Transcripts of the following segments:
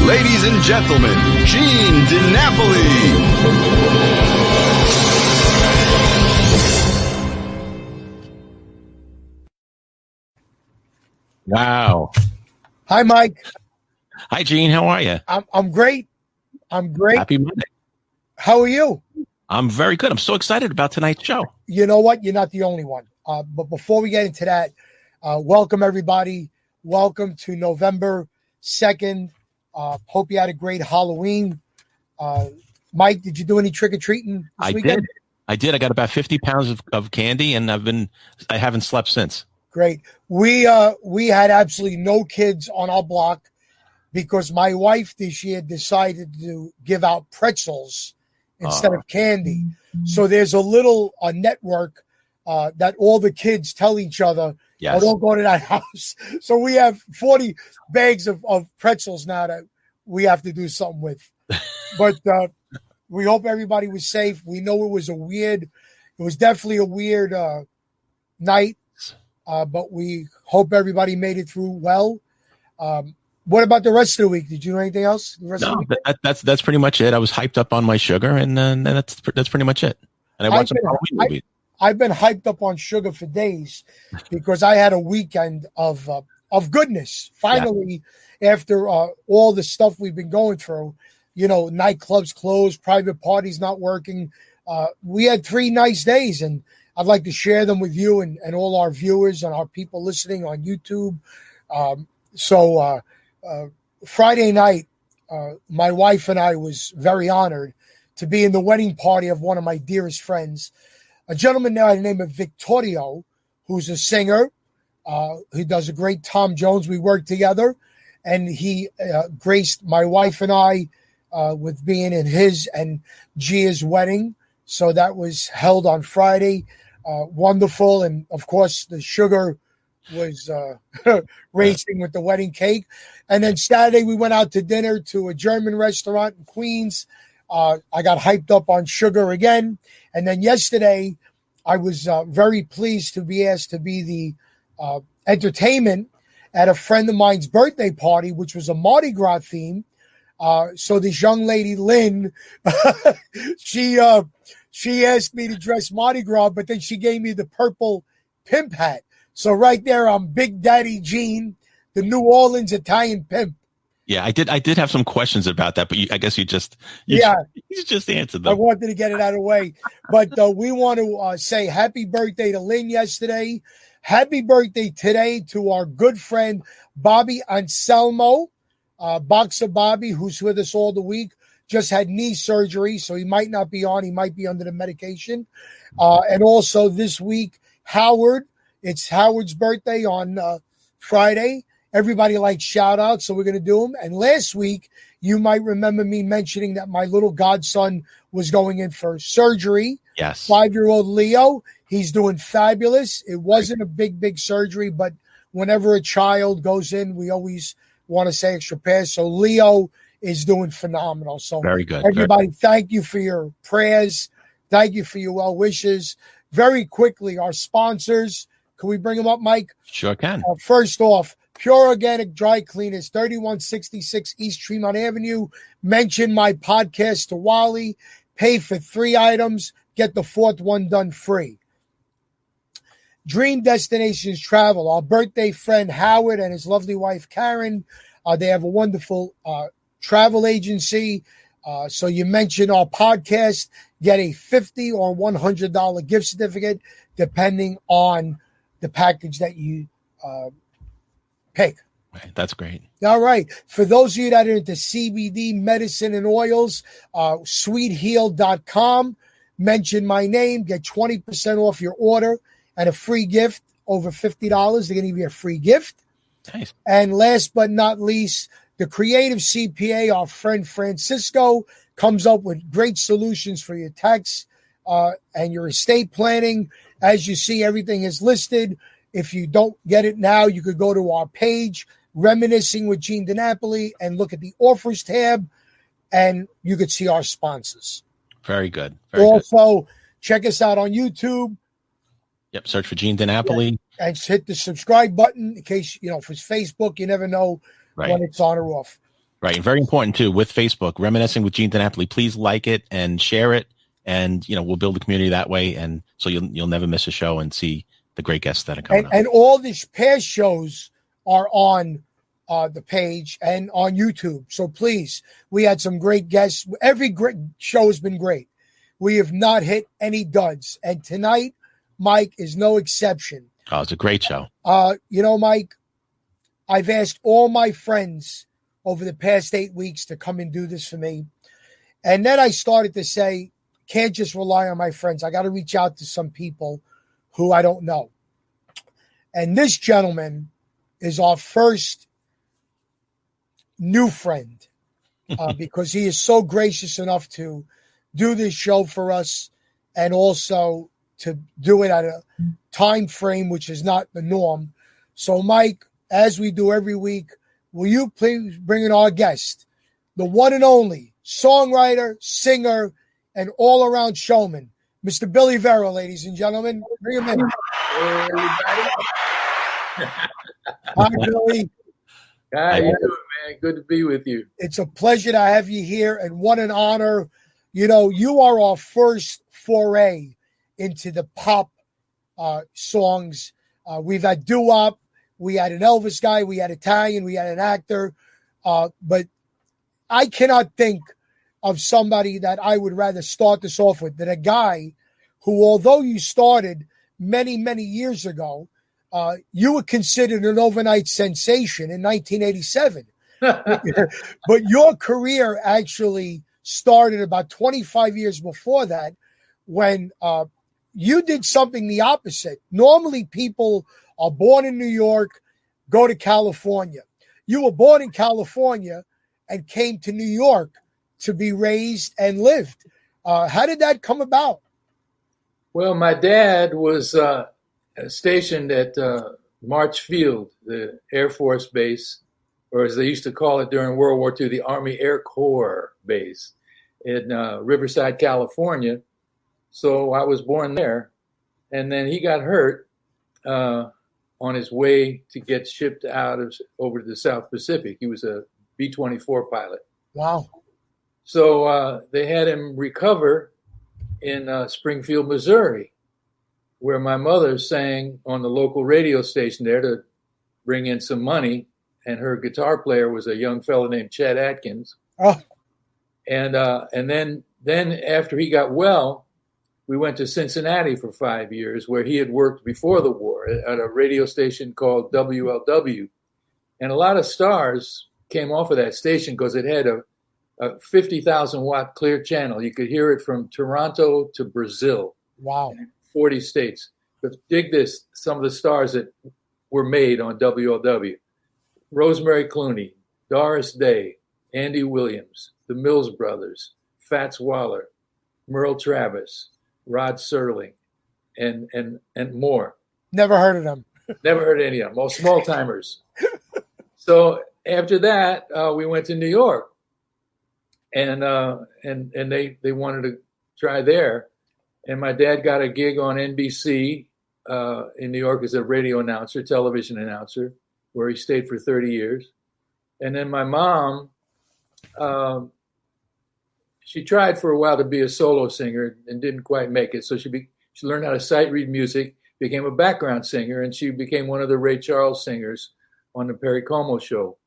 Ladies and gentlemen, Gene DiNapoli. Wow. Hi, Mike. Hi, Gene. How are you? I'm great. I'm great. Happy Monday. How are you? I'm very good. I'm so excited about tonight's show. You know what? You're not the only one. But before we get into that, welcome, everybody. Welcome to November 2nd. Hope you had a great Halloween. Mike, did you do any trick-or-treating this weekend? I did. I got about 50 pounds of candy, and I haven't slept since. Great. We had absolutely no kids on our block because my wife this year decided to give out pretzels instead of candy. So there's a little network that all the kids tell each other, Yes. "Oh, don't go to that house." So we have 40 bags of pretzels now that we have to do something with. But we hope everybody was safe. We know it was definitely a weird night, but we hope everybody made it through well. What about the rest of the week? Did you do anything else? No, that's pretty much it. I was hyped up on my sugar, and that's pretty much it. And I watched some Halloween movies. I've been hyped up on sugar for days because I had a weekend of goodness. Finally, after all the stuff we've been going through, nightclubs closed, private parties not working. We had 3 nice days, and I'd like to share them with you and all our viewers and our people listening on YouTube. So Friday night, my wife and I was very honored to be in the wedding party of one of my dearest friends, a gentleman now by the name of Victorio, who's a singer. He does a great Tom Jones. We worked together, and he graced my wife and I with being in his and Gia's wedding. So that was held on Friday. Wonderful. And, of course, the sugar was racing with the wedding cake. And then Saturday we went out to dinner to a German restaurant in Queens. I got hyped up on sugar again. And then yesterday I was very pleased to be asked to be the entertainment at a friend of mine's birthday party, which was a Mardi Gras theme. So this young lady, Lynn, she asked me to dress Mardi Gras, but then she gave me the purple pimp hat. So right there, I'm Big Daddy Gene, the New Orleans Italian pimp. Yeah, I did have some questions about that, but I guess you just answered them. I wanted to get it out of the way. But we want to say happy birthday to Lynn yesterday. Happy birthday today to our good friend, Bobby Anselmo, Boxer Bobby, who's with us all the week. Just had knee surgery, so he might not be on. He might be under the medication. And also this week, Howard. It's Howard's birthday on Friday. Everybody likes shout-outs, so we're going to do them. And last week, you might remember me mentioning that my little godson was going in for surgery. Yes. 5-year-old Leo. He's doing fabulous. It wasn't a big surgery, but whenever a child goes in, we always want to say extra prayers. So Leo is doing phenomenal. So very good. Everybody, thank you for your prayers. Thank you for your well wishes. Very quickly, our sponsors. Can we bring them up, Mike? Sure can. First off, Pure Organic Dry Cleaners, 3166 East Tremont Avenue. Mention my podcast to Wally. Pay for 3 items. Get the 4th one done free. Dream Destinations Travel. Our birthday friend Howard and his lovely wife Karen. They have a wonderful travel agency. So you mention our podcast, get a $50 or $100 gift certificate, depending on the package that you pick. Right, that's great. All right. For those of you that are into CBD, medicine, and oils, sweetheal.com. Mention my name. Get 20% off your order and a free gift over $50. They're going to give you a free gift. Nice. And last but not least, the Creative CPA, our friend Francisco, comes up with great solutions for your tax and your estate planning. As you see, everything is listed. If you don't get it now, you could go to our page, Reminiscing with Gene DiNapoli, and look at the offers tab, and you could see our sponsors. Very good. Also, check us out on YouTube. Yep, search for Gene DiNapoli. Yeah. And hit the subscribe button in case, for Facebook, you never know when it's on or off. Right. And very important too with Facebook, Reminiscing with Gene DiNapoli. Please like it and share it. And, we'll build a community that way. And so you'll never miss a show and see the great guests that are coming up. And all these past shows are on the page and on YouTube. So please, we had some great guests. Every great show has been great. We have not hit any duds. And tonight, Mike, is no exception. Oh, it's a great show. Mike, I've asked all my friends over the past 8 weeks to come and do this for me. And then I started to say, can't just rely on my friends. I got to reach out to some people who I don't know. And this gentleman is our first new friend because he is so gracious enough to do this show for us and also to do it at a time frame which is not the norm. So, Mike, as we do every week, will you please bring in our guest, the one and only songwriter, singer, and all-around showman, Mr. Billy Vera, ladies and gentlemen. Bring him in. Hey, everybody. Hi, Billy. How you doing, man? Good to be with you. It's a pleasure to have you here, and what an honor. You are our first foray into the pop songs. We've had doo-wop, we had an Elvis guy, we had Italian, we had an actor, but I cannot think of somebody that I would rather start this off with than a guy who, although you started many, many years ago, you were considered an overnight sensation in 1987. But your career actually started about 25 years before that when you did something the opposite. Normally, people are born in New York, go to California. You were born in California and came to New York to be raised and lived. How did that come about? Well, my dad was stationed at March Field, the Air Force Base, or as they used to call it during World War II, the Army Air Corps Base in Riverside, California. So I was born there. And then he got hurt on his way to get shipped over to the South Pacific. He was a B-24 pilot. Wow. So they had him recover in Springfield, Missouri, where my mother sang on the local radio station there to bring in some money. And her guitar player was a young fellow named Chet Atkins. Oh. And then after he got well, we went to Cincinnati for 5 years, where he had worked before the war at a radio station called WLW. And a lot of stars came off of that station because it had a 50,000 watt clear channel. You could hear it from Toronto to Brazil. Wow. 40 states. But dig this, some of the stars that were made on WLW. Rosemary Clooney, Doris Day, Andy Williams, the Mills Brothers, Fats Waller, Merle Travis, Rod Serling, and more. Never heard of them. Never heard of any of them. All small timers. So after that, we went to New York, and they wanted to try there, and my dad got a gig on NBC in New York as a radio announcer, television announcer, where he stayed for 30 years, and then my mom. She tried for a while to be a solo singer and didn't quite make it. So she learned how to sight read music, became a background singer, and she became one of the Ray Charles singers on the Perry Como show,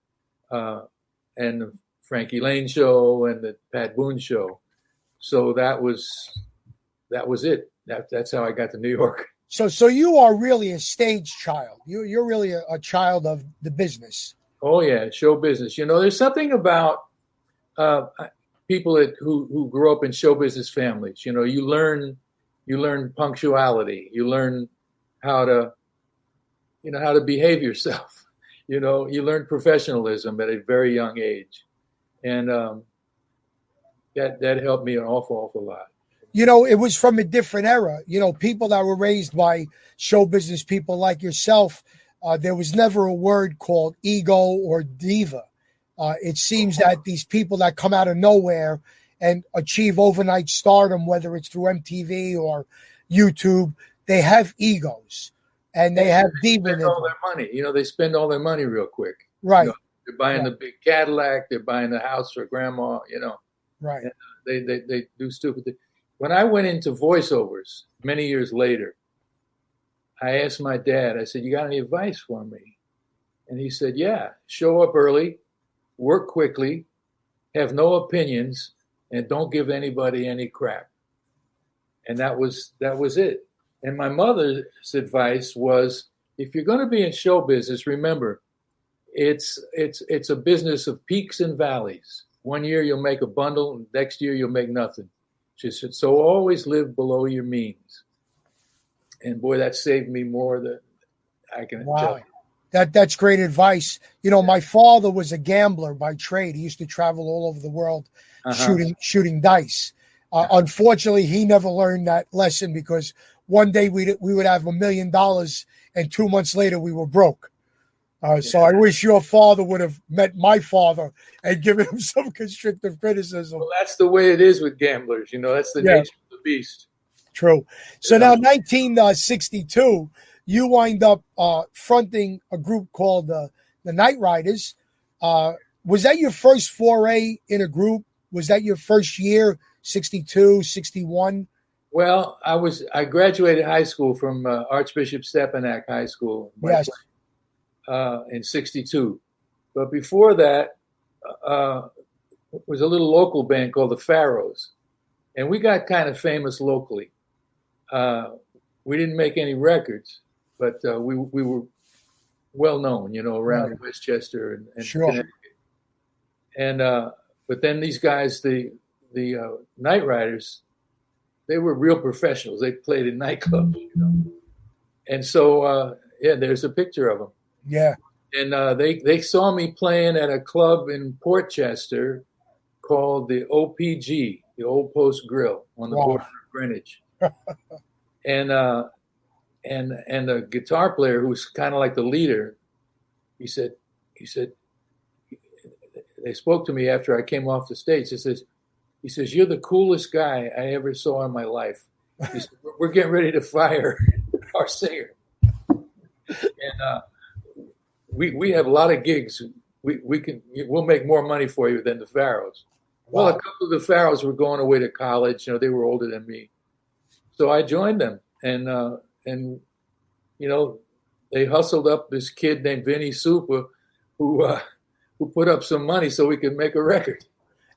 and the Frankie Lane show, and the Pat Boone show. So that was it. That's how I got to New York. So you are really a stage child. You're really a child of the business. Oh yeah, show business. There's something about people who grow up in show business families. You learn punctuality. You learn how to behave yourself. You learn professionalism at a very young age, and that helped me an awful lot. It was from a different era. People that were raised by show business people like yourself, there was never a word called ego or diva. It seems that these people that come out of nowhere and achieve overnight stardom, whether it's through MTV or YouTube, they have egos and they have diva. Spend all their money. They spend all their money real quick. Right. They're buying the big Cadillac. They're buying the house for grandma. Right. They do stupid things. When I went into voiceovers many years later, I asked my dad, I said, "You got any advice for me?" And he said, "Yeah, show up early, work quickly, have no opinions, and don't give anybody any crap." And that was it. And my mother's advice was, if you're going to be in show business, remember, it's a business of peaks and valleys. One year you'll make a bundle, and next year you'll make nothing. She said, so always live below your means. And boy, that saved me more than I can tell you. That's great advice. My father was a gambler by trade. He used to travel all over the world shooting dice. Unfortunately, he never learned that lesson, because one day we would have $1 million and 2 months later we were broke. So I wish your father would have met my father and given him some constructive criticism. Well, that's the way it is with gamblers. That's the nature of the beast. True. So now 1962, you wind up fronting a group called the Night Riders. Was that your first foray in a group? Was that your first year, 62, 61? Well, I graduated high school from Archbishop Stepanak High School. Yes. In 62. But before that, was a little local band called the Pharaohs. And we got kind of famous locally. We didn't make any records, but we were well known, around Westchester and Connecticut. And but then these guys, the Night Riders, they were real professionals. They played in nightclubs, And so there's a picture of them. Yeah. And they saw me playing at a club in Portchester called the OPG, the Old Post Grill, on the border of Greenwich. And the guitar player, who was kind of like the leader, he said, they spoke to me after I came off the stage. He says, "You're the coolest guy I ever saw in my life." He said, "We're getting ready to fire our singer." And we have a lot of gigs. We'll make more money for you than the Pharaohs. Wow. Well, a couple of the Pharaohs were going away to college. They were older than me, so I joined them. And they hustled up this kid named Vinny Supa, who put up some money so we could make a record.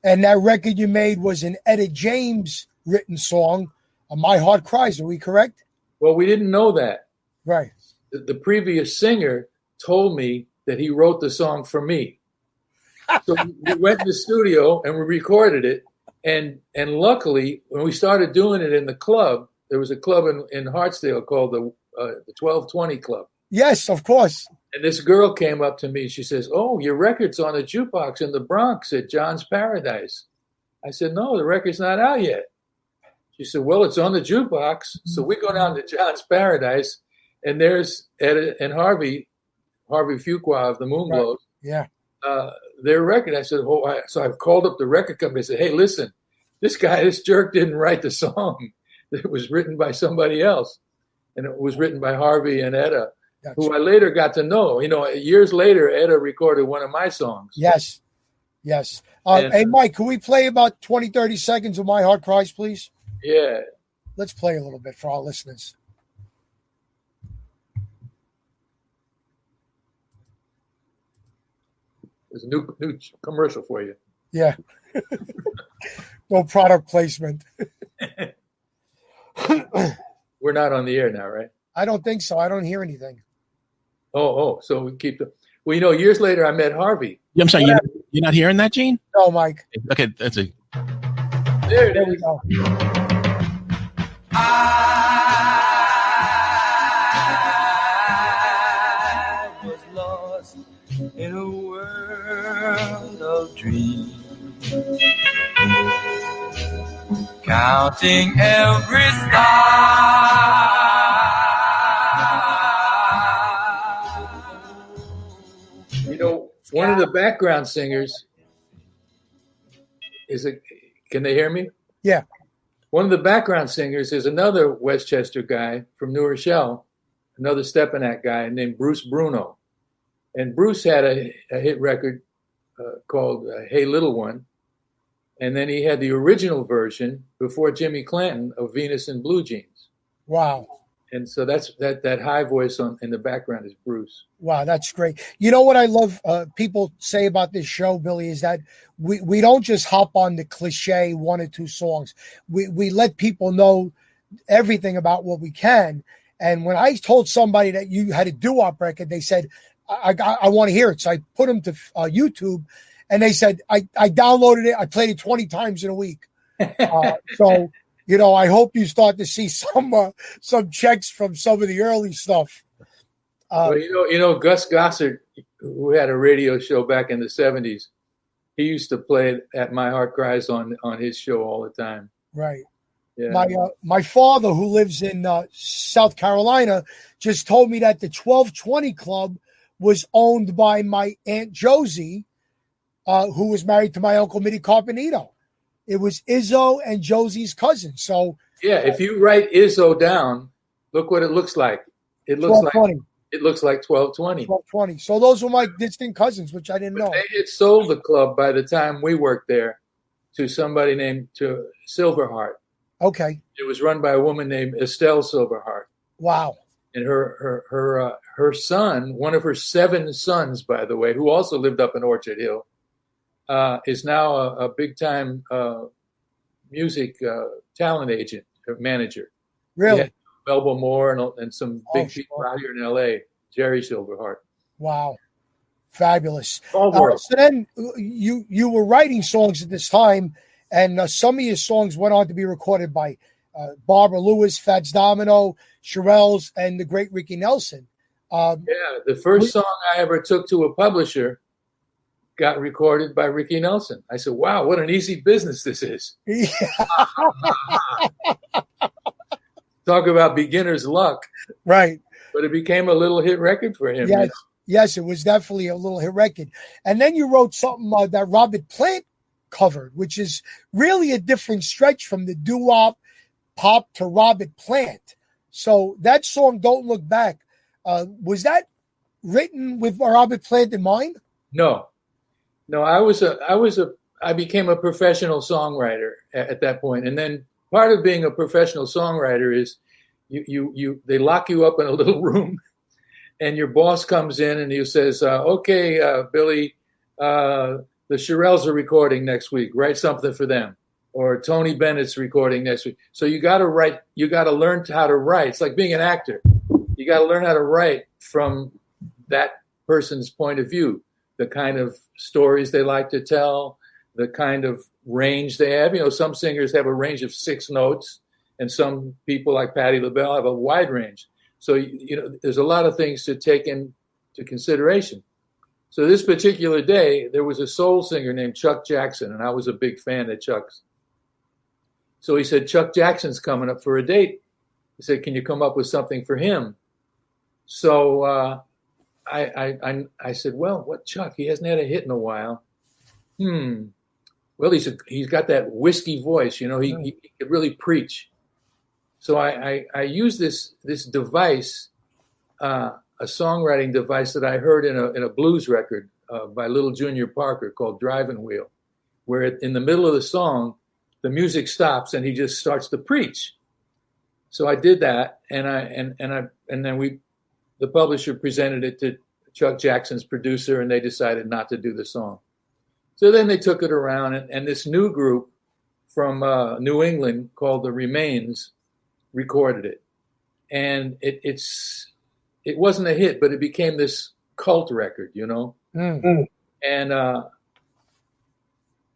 And that record you made was an Etta James written song, "My Heart Cries." Are we correct? Well, we didn't know that. Right. The previous singer told me that he wrote the song for me. So we went to the studio and we recorded it. And luckily, when we started doing it in the club, there was a club in Hartsdale called the 1220 Club. Yes, of course. And this girl came up to me. She says, "Oh, your record's on the jukebox in the Bronx at John's Paradise." I said, "No, the record's not out yet." She said, "Well, it's on the jukebox." So we go down to John's Paradise, and there's Ed and Harvey Fuqua of the Moonglows. Right. Yeah. Their record. I said, so I called up the record company and said, "Hey, listen, this jerk didn't write the song. It was written by somebody else." And it was written by Harvey and Etta, who I later got to know. Years later, Etta recorded one of my songs. Yes. Hey, Mike, can we play about 20, 30 seconds of "My Heart Cries," please? Yeah. Let's play a little bit for our listeners. There's a new commercial for you. Yeah. No product placement. We're not on the air now, right? I don't think so. I don't hear anything. Oh, so we keep the. Well, years later, I met Harvey. Yeah, I'm sorry, you're not hearing that, Gene? No, Mike. Okay, that's it. There we go. I was lost in a world of dreams, counting every star. One of the background singers can they hear me? Yeah. One of the background singers is another Westchester guy from New Rochelle, another Stepanak guy named Bruce Bruno. And Bruce had a hit record called Hey Little One. And then he had the original version before Jimmy Clanton of Venus and Blue Jeans. Wow. And so that high voice in the background is Bruce. Wow, that's great. You know what I love people say about this show, Billy, is that we don't just hop on the cliche 1 or 2 songs. We let people know everything about what we can. And when I told somebody that you had a doo-wop record, they said, I want to hear it. So I put them to YouTube, and they said, I downloaded it. I played it 20 times in a week. So, you know, I hope you start to see some checks from some of the early stuff. Well, you know, Gus Gossard, who had a radio show back in the 70s, he used to play it at My Heart Cries on his show all the time. Right. Yeah. My father, who lives in South Carolina, just told me that the 1220 Club was owned by my Aunt Josie, who was married to my Uncle Mitty Carpenito. It was Izzo and Josie's cousin. So yeah, if you write Izzo down, look what it looks like. It looks like 1220. 1220. So those were my distant cousins, which I didn't know. They had sold the club by the time we worked there to somebody named Silverheart. Okay. It was run by a woman named Estelle Silverheart. Wow. And her son, one of her 7 sons, by the way, who also lived up in Orchard Hill, is now a big-time music talent agent, manager. Really? Melba Moore and some big people out here in L.A., Jerry Silverheart. Wow. Fabulous. So then you were writing songs at this time, and some of your songs went on to be recorded by Barbara Lewis, Fats Domino, Shirelles, and the great Ricky Nelson. The first song I ever took to a publisher got recorded by Ricky Nelson. I said, wow, what an easy business this is. Yeah. Talk about beginner's luck. Right. But it became a little hit record for him. Yes, you know? Yes, it was definitely a little hit record. And then you wrote something that Robert Plant covered, which is really a different stretch from the doo-wop pop to Robert Plant. So that song, Don't Look Back, was that written with Robert Plant in mind? No, I became a professional songwriter at that point. And then part of being a professional songwriter is they lock you up in a little room, and your boss comes in and he says, okay, Billy, the Shirelles are recording next week. Write something for them. Or Tony Bennett's recording next week. So you got to write. You got to learn how to write. It's like being an actor. You got to learn how to write from that person's point of view, the kind of stories they like to tell, the kind of range they have. You know, some singers have a range of 6 notes, and some people like Patti LaBelle have a wide range. So, you know, there's a lot of things to take into consideration. So this particular day, there was a soul singer named Chuck Jackson, and I was a big fan of Chuck's. So he said, Chuck Jackson's coming up for a date. He said, can you come up with something for him? So I said, well, what Chuck? He hasn't had a hit in a while. Well, he's got that whiskey voice, you know, he could really preach. So I used this device, a songwriting device that I heard in a blues record by Little Junior Parker called Driving Wheel, where in the middle of the song, the music stops and he just starts to preach. So I did that, and then the publisher presented it to Chuck Jackson's producer, and they decided not to do the song. So then they took it around, and this new group from New England called the Remains recorded it, and it wasn't a hit, but it became this cult record, you know, and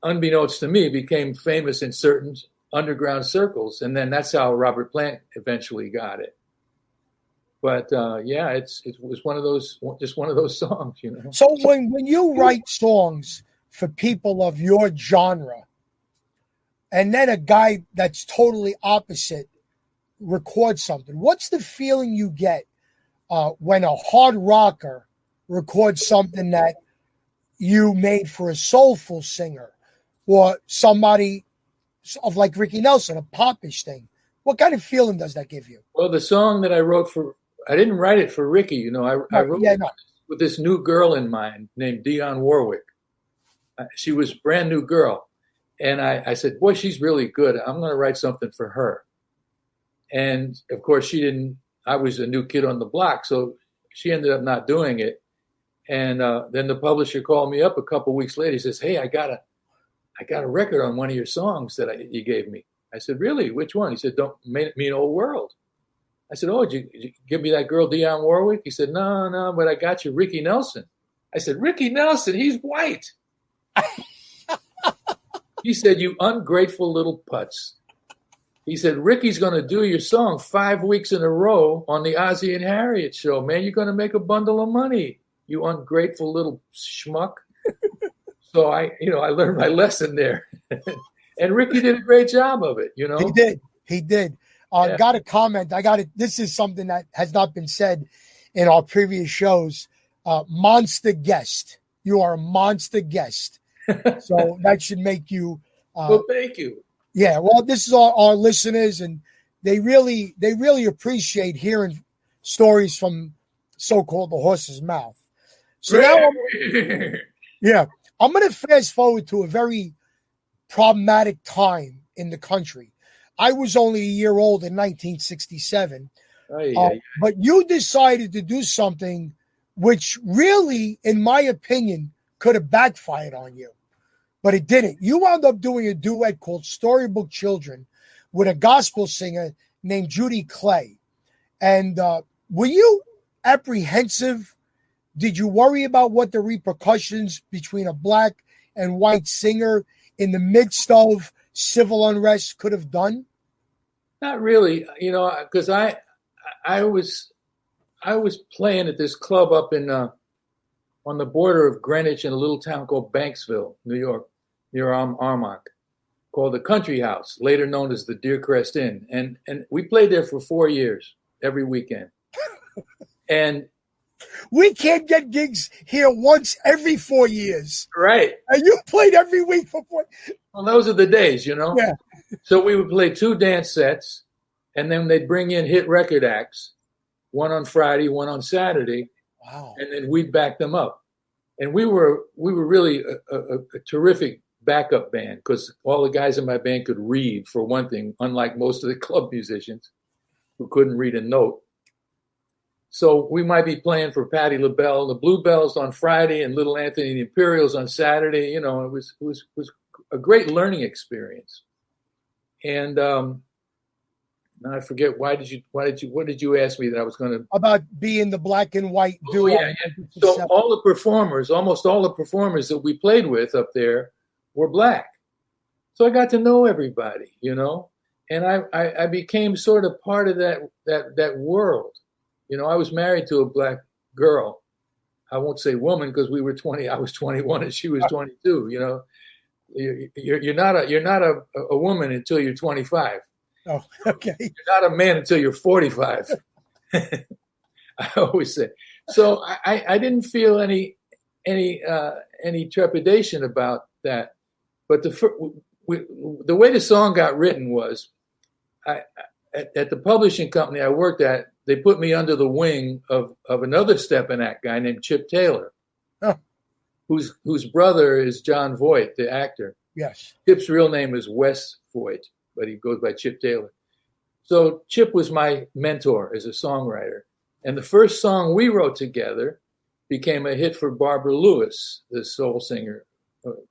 unbeknownst to me, became famous in certain underground circles, and then that's how Robert Plant eventually got it. But it was one of those songs, you know. So when you write songs for people of your genre, and then a guy that's totally opposite records something, what's the feeling you get when a hard rocker records something that you made for a soulful singer, or somebody of like Ricky Nelson, a popish thing? What kind of feeling does that give you? Well, the song that I wrote I didn't write it for Ricky, you know. I wrote with this new girl in mind named Dionne Warwick. She was a brand new girl. And I said, boy, she's really good. I'm going to write something for her. And of course, she didn't. I was a new kid on the block, so she ended up not doing it. And then the publisher called me up a couple weeks later. He says, hey, I got a record on one of your songs that you gave me. I said, really? Which one? He said, Don't Mean Old World. I said, oh, did you give me that girl, Dionne Warwick? He said, no, but I got you Ricky Nelson. I said, Ricky Nelson, he's white. He said, you ungrateful little putz. He said, Ricky's going to do your song 5 weeks in a row on the Ozzie and Harriet show. Man, you're going to make a bundle of money, you ungrateful little schmuck. So I learned my lesson there. And Ricky did a great job of it, He did. Got a comment. This is something that has not been said in our previous shows. Monster guest. You are a monster guest. So that should make you. Well, thank you. Yeah. Well, this is our listeners, and they really appreciate hearing stories from so-called the horse's mouth. So now, I'm going to fast forward to a very problematic time in the country. I was only a year old in 1967, but you decided to do something which really, in my opinion, could have backfired on you, but it didn't. You wound up doing a duet called Storybook Children with a gospel singer named Judy Clay. And were you apprehensive? Did you worry about what the repercussions between a black and white singer in the midst of civil unrest could have done? Not really, because I was playing at this club up in on the border of Greenwich in a little town called Banksville, New York, near Armonk, called the Country House, later known as the Deercrest Inn, and we played there for 4 years every weekend. And we can't get gigs here once every 4 years, right? And you played every week for 4. Well, those are the days, Yeah. So we would play 2 dance sets, and then they'd bring in hit record acts, one on Friday, one on Saturday. Wow. And then we'd back them up. And we were really a terrific backup band because all the guys in my band could read, for one thing, unlike most of the club musicians who couldn't read a note. So we might be playing for Patti LaBelle, the Bluebells on Friday, and Little Anthony and the Imperials on Saturday. It was a great learning experience. And now I forget what did you ask me that I was going to about being the black and white duo? Yeah. So almost all the performers that we played with up there were black. So I got to know everybody, and I became sort of part of that world. I was married to a black girl. I won't say woman because we were 20. I was 21 and she was 22. You're not a woman until you're 25. Oh, okay. You're not a man until you're 45. I always say. So I didn't feel any trepidation about that. But the way the song got written was, at the publishing company I worked at, they put me under the wing of another stepping act guy named Chip Taylor, whose brother is John Voight, the actor. Yes. Chip's real name is Wes Voight, but he goes by Chip Taylor. So Chip was my mentor as a songwriter. And the first song we wrote together became a hit for Barbara Lewis, the soul singer,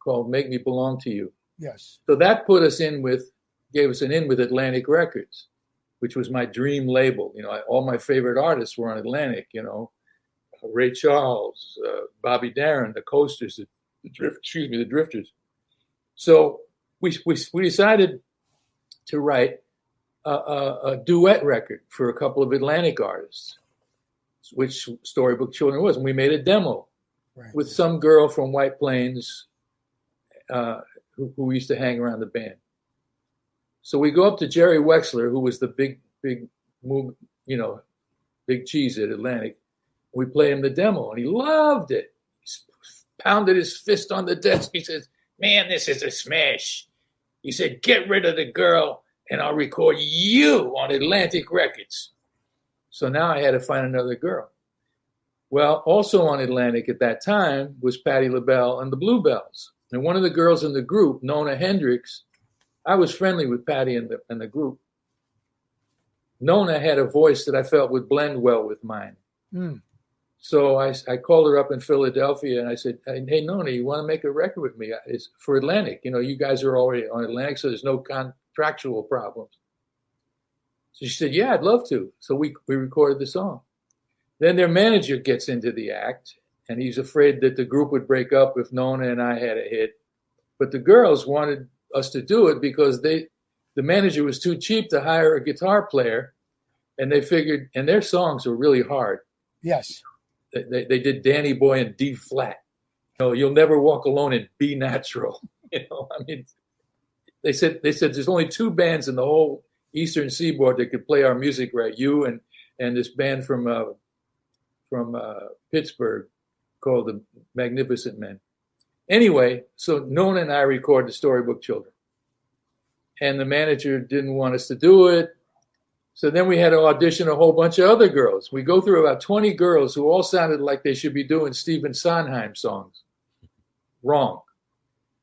called Make Me Belong to You. Yes. So that gave us an in with Atlantic Records, which was my dream label. All my favorite artists were on Atlantic, Ray Charles, Bobby Darin, the Coasters, the Drifters. So we decided to write a duet record for a couple of Atlantic artists, which Storybook Children was. And we made a demo with some girl from White Plains who used to hang around the band. So we go up to Jerry Wexler, who was the big cheese at Atlantic. We play him the demo, and he loved it. He pounded his fist on the desk. He says, "Man, this is a smash." He said, "Get rid of the girl, and I'll record you on Atlantic Records." So now I had to find another girl. Well, also on Atlantic at that time was Patti LaBelle and the Bluebells. And one of the girls in the group, Nona Hendricks, I was friendly with Patti and the group. Nona had a voice that I felt would blend well with mine. Mm. So I called her up in Philadelphia and I said, hey, Nona, you want to make a record with me? It's for Atlantic. You know, you guys are already on Atlantic, so there's no contractual problems. So she said, yeah, I'd love to. So we recorded the song. Then their manager gets into the act, and he's afraid that the group would break up if Nona and I had a hit. But the girls wanted us to do it because the manager was too cheap to hire a guitar player, and they figured, and their songs were really hard. Yes. They did Danny Boy in D flat. You know, You'll Never Walk Alone in B natural. You know, I mean, they said there's only two bands in the whole Eastern Seaboard that could play our music right. You and this band from Pittsburgh called the Magnificent Men. Anyway, so Nona and I recorded Storybook Children. And the manager didn't want us to do it. So then we had to audition a whole bunch of other girls. We go through about 20 girls who all sounded like they should be doing Stephen Sondheim songs. Wrong.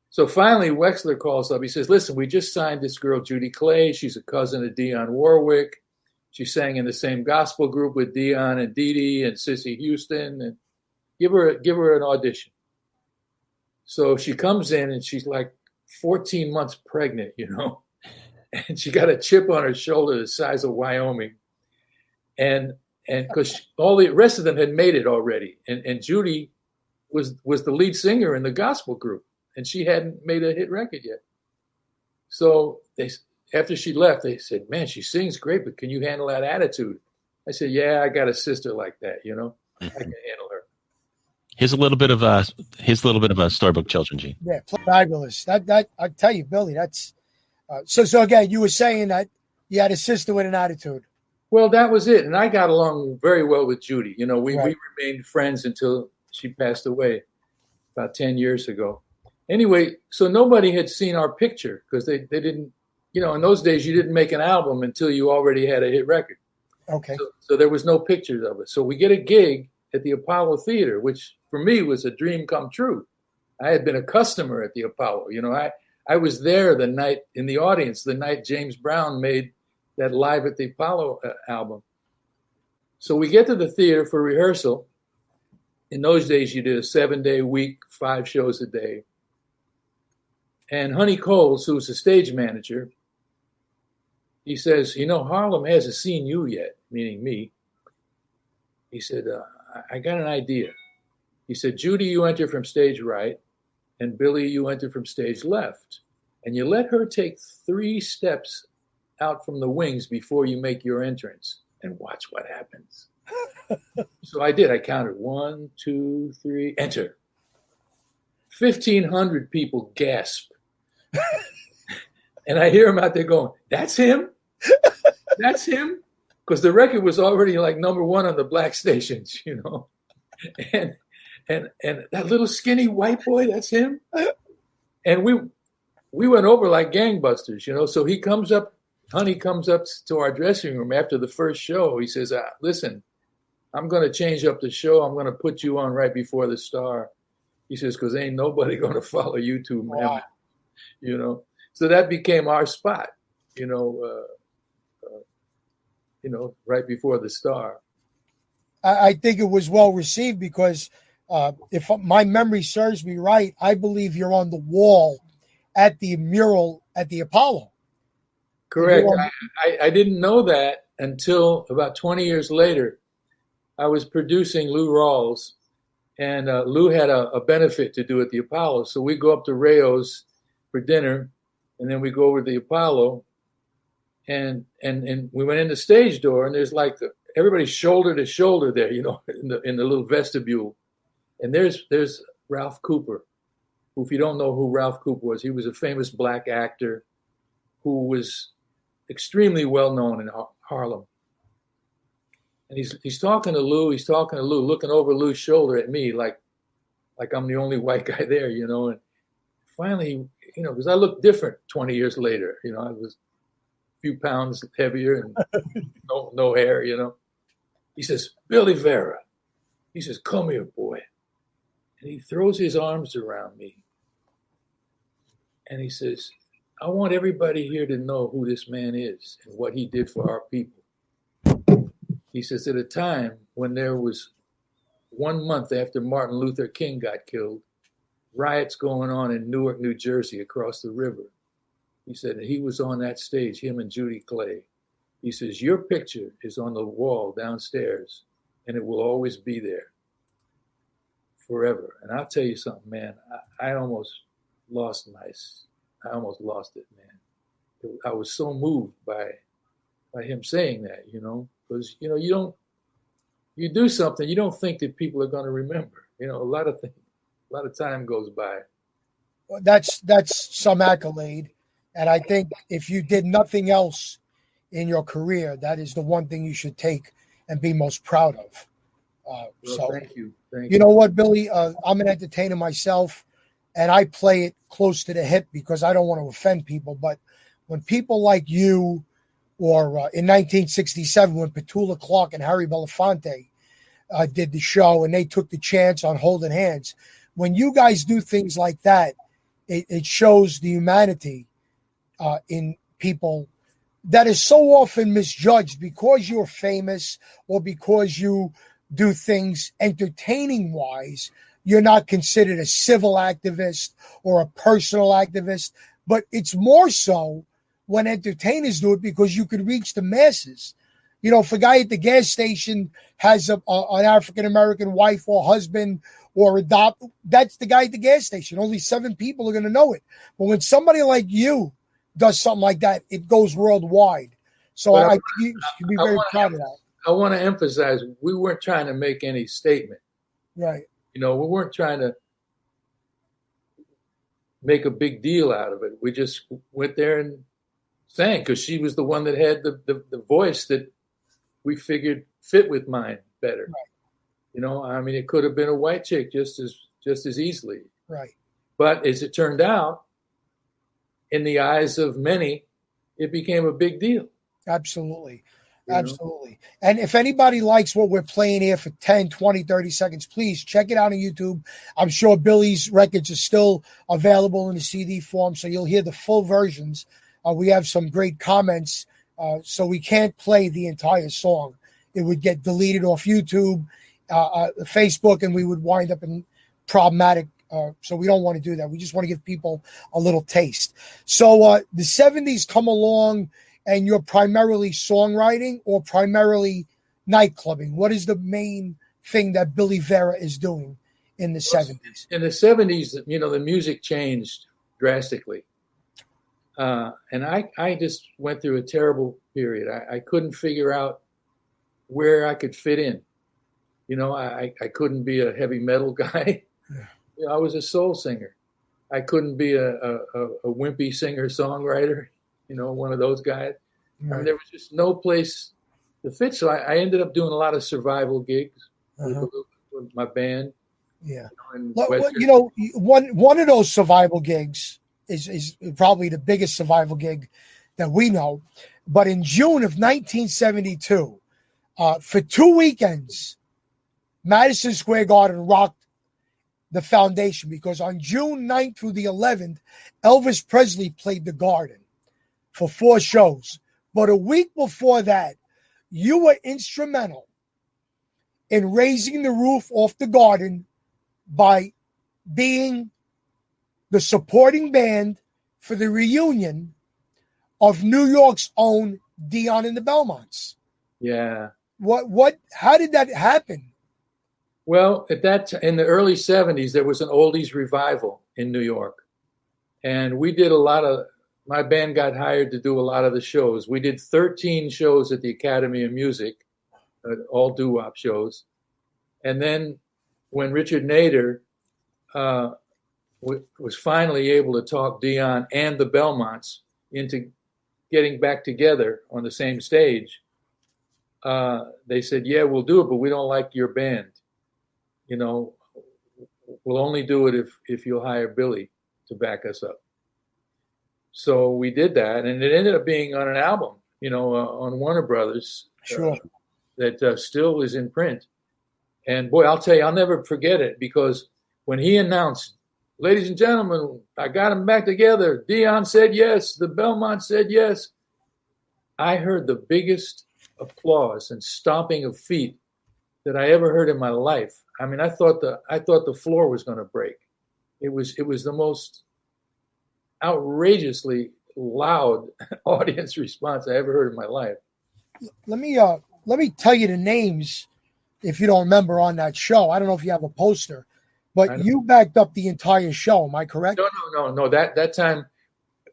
So finally, Wexler calls up. He says, listen, we just signed this girl, Judy Clay. She's a cousin of Dionne Warwick. She sang in the same gospel group with Dionne and Dee Dee and Sissy Houston. And give her an audition. So she comes in and she's like 14 months pregnant, you know. And she got a chip on her shoulder the size of Wyoming. And because all the rest of them had made it already. And Judy was the lead singer in the gospel group. And she hadn't made a hit record yet. So after she left, they said, man, she sings great, but can you handle that attitude? I said, yeah, I got a sister like that, you know. I can handle her. Here's a little bit of a Storybook Children, Gene. Yeah, fabulous. That I tell you, Billy, that's so again, you were saying that you had a sister with an attitude. Well, that was it. And I got along very well with Judy. You know, we remained friends until she passed away about 10 years ago. Anyway, so nobody had seen our picture because they didn't, you know, in those days you didn't make an album until you already had a hit record. Okay. So there was no pictures of it. So we get a gig at the Apollo Theater, which for me was a dream come true. I had been a customer at the Apollo. You know, I was there the night in the audience, the night James Brown made that Live at the Apollo album. So we get to the theater for rehearsal. In those days, you did a 7-day week, 5 shows a day. And Honey Coles, who was the stage manager, he says, you know, Harlem hasn't seen you yet, meaning me. He said, I got an idea. He said, Judy, you enter from stage right, and Billy, you enter from stage left. And you let her take 3 steps out from the wings before you make your entrance, and watch what happens. So I did. I counted 1, 2, 3, enter. 1,500 people gasp. And I hear him out there going, that's him? That's him? Because the record was already like number 1 on the black stations, you know. And that little skinny white boy, that's him? And we went over like gangbusters, you know. So he comes up, Honey comes up to our dressing room after the first show. He says, listen, I'm going to change up the show. I'm going to put you on right before the star. He says, because ain't nobody going to follow you two, man. Wow. You know. So that became our spot, you know, right before the star. I think it was well received because if my memory serves me right, I believe you're on the wall at the mural at the Apollo. Correct. I didn't know that until about 20 years later. I was producing Lou Rawls, and Lou had a benefit to do at the Apollo. So we go up to Rayo's for dinner, and then we go over to the Apollo, and we went in the stage door, and there's like everybody's shoulder to shoulder there, you know, in the little vestibule. And there's Ralph Cooper, who, if you don't know who Ralph Cooper was, he was a famous black actor who was extremely well known in Harlem. And he's talking to Lou, looking over Lou's shoulder at me like I'm the only white guy there, you know. And finally, you know, because I looked different 20 years later, you know, I was a few pounds heavier and no hair, you know. He says, Billy Vera. He says, "Come here, boy." And he throws his arms around me. And he says, "I want everybody here to know who this man is and what he did for our people." He says, at a time when there was 1 month after Martin Luther King got killed, riots going on in Newark, New Jersey, across the river. He said, he was on that stage, him and Judy Clay. He says, "Your picture is on the wall downstairs, and it will always be there forever." And I'll tell you something, man, I almost lost it, man. I was so moved by him saying that, because, you do something, you don't think that people are going to remember. A lot of time goes by. Well, that's some accolade. And I think if you did nothing else in your career, that is the one thing you should take and be most proud of. So thank you. You know what, Billy? I'm an entertainer myself, and I play it close to the hip because I don't want to offend people. But when people like you, or in 1967, when Petula Clark and Harry Belafonte did the show, and they took the chance on Holding Hands, when you guys do things like that, it shows the humanity in people that is so often misjudged because you're famous or because you do things entertaining wise. You're not considered a civil activist or a personal activist, but it's more so when entertainers do it because you could reach the masses. If a guy at the gas station has an African-American wife or husband or adopt, that's the guy at the gas station. Only 7 people are going to know it. But when somebody like you does something like that, it goes worldwide. So I think you should be very proud of that. I want to emphasize, we weren't trying to make any statement. Right. We weren't trying to make a big deal out of it. We just went there and sang because she was the one that had the voice that we figured fit with mine better. Right. It could have been a white chick just as easily. Right. But as it turned out, in the eyes of many, it became a big deal. Absolutely. Absolutely. And if anybody likes what we're playing here for 10, 20, 30 seconds, please check it out on YouTube. I'm sure Billy's records are still available in the CD form, so you'll hear the full versions. We have some great comments, so we can't play the entire song. It would get deleted off YouTube, Facebook, and we would wind up in problematic. So we don't want to do that. We just want to give people a little taste. So the 70s come along, and you're primarily songwriting or primarily nightclubbing. What is the main thing that Billy Vera is doing in the 70s? In the 70s, the music changed drastically. And I just went through a terrible period. I couldn't figure out where I could fit in. I couldn't be a heavy metal guy. I was a soul singer. I couldn't be a wimpy singer-songwriter, one of those guys. Right. There was just no place to fit. So I ended up doing a lot of survival gigs with my band. Yeah. One of those survival gigs is probably the biggest survival gig that we know. But in June of 1972, for 2 weekends, Madison Square Garden rocked the foundation because on June 9th through the 11th, Elvis Presley played the Garden for 4 shows. But a week before that, you were instrumental in raising the roof off the Garden by being the supporting band for the reunion of New York's own Dion and the Belmonts. Yeah. How did that happen? Well, in the early 70s, there was an oldies revival in New York. And we did my band got hired to do a lot of the shows. We did 13 shows at the Academy of Music, all doo-wop shows. And then when Richard Nader was finally able to talk Dion and the Belmonts into getting back together on the same stage, they said, "Yeah, we'll do it, but we don't like your band. We'll only do it if you'll hire Billy to back us up." So we did that, and it ended up being on an album, on Warner Brothers, Sure. that still is in print. And boy, I'll tell you, I'll never forget it, because when he announced, ladies and gentlemen, I got them back together. Dion said yes. The Belmont said yes. I heard the biggest applause and stomping of feet that I ever heard in my life. I mean, I thought the floor was going to break. It was the most outrageously loud audience response I ever heard in my life. Let me tell you the names, if you don't remember, on that show. I don't know if you have a poster, but you backed up the entire show. Am I correct? No. That time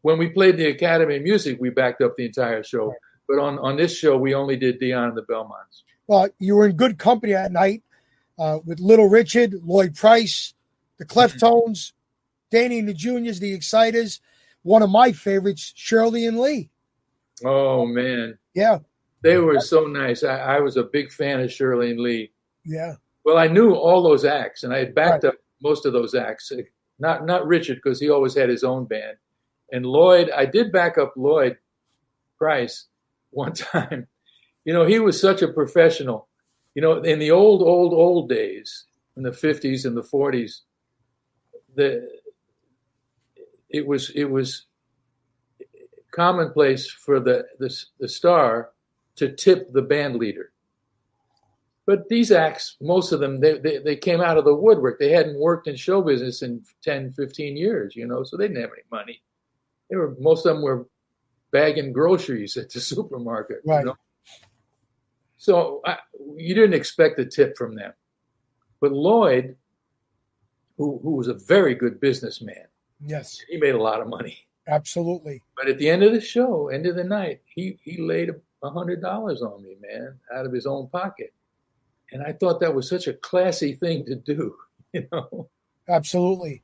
when we played the Academy of Music, we backed up the entire show. Right. But on this show, we only did Dion and the Belmonts. Well, you were in good company that night with Little Richard, Lloyd Price, the Cleftones, Danny and the Juniors, the Exciters. One of my favorites, Shirley and Lee. Oh, man. Yeah. They were so nice. I was a big fan of Shirley and Lee. Yeah. Well, I knew all those acts, and I had backed up most of those acts. Not Richard, because he always had his own band. And Lloyd, I did back up Lloyd Price one time. You know, he was such a professional. You know, in the old days, in the 50s and the 40s, it was commonplace for the star to tip the band leader. But these acts, most of them, they came out of the woodwork. They hadn't worked in show business in 10, 15 years, you know, so they didn't have any money. Most of them were bagging groceries at the supermarket. Right. You know? So you didn't expect a tip from them. But Lloyd, who was a very good businessman, yes, he made a lot of money. Absolutely. But at the end of the show, end of the night, he laid $100 on me, man, out of his own pocket. And I thought that was such a classy thing to do, you know? Absolutely.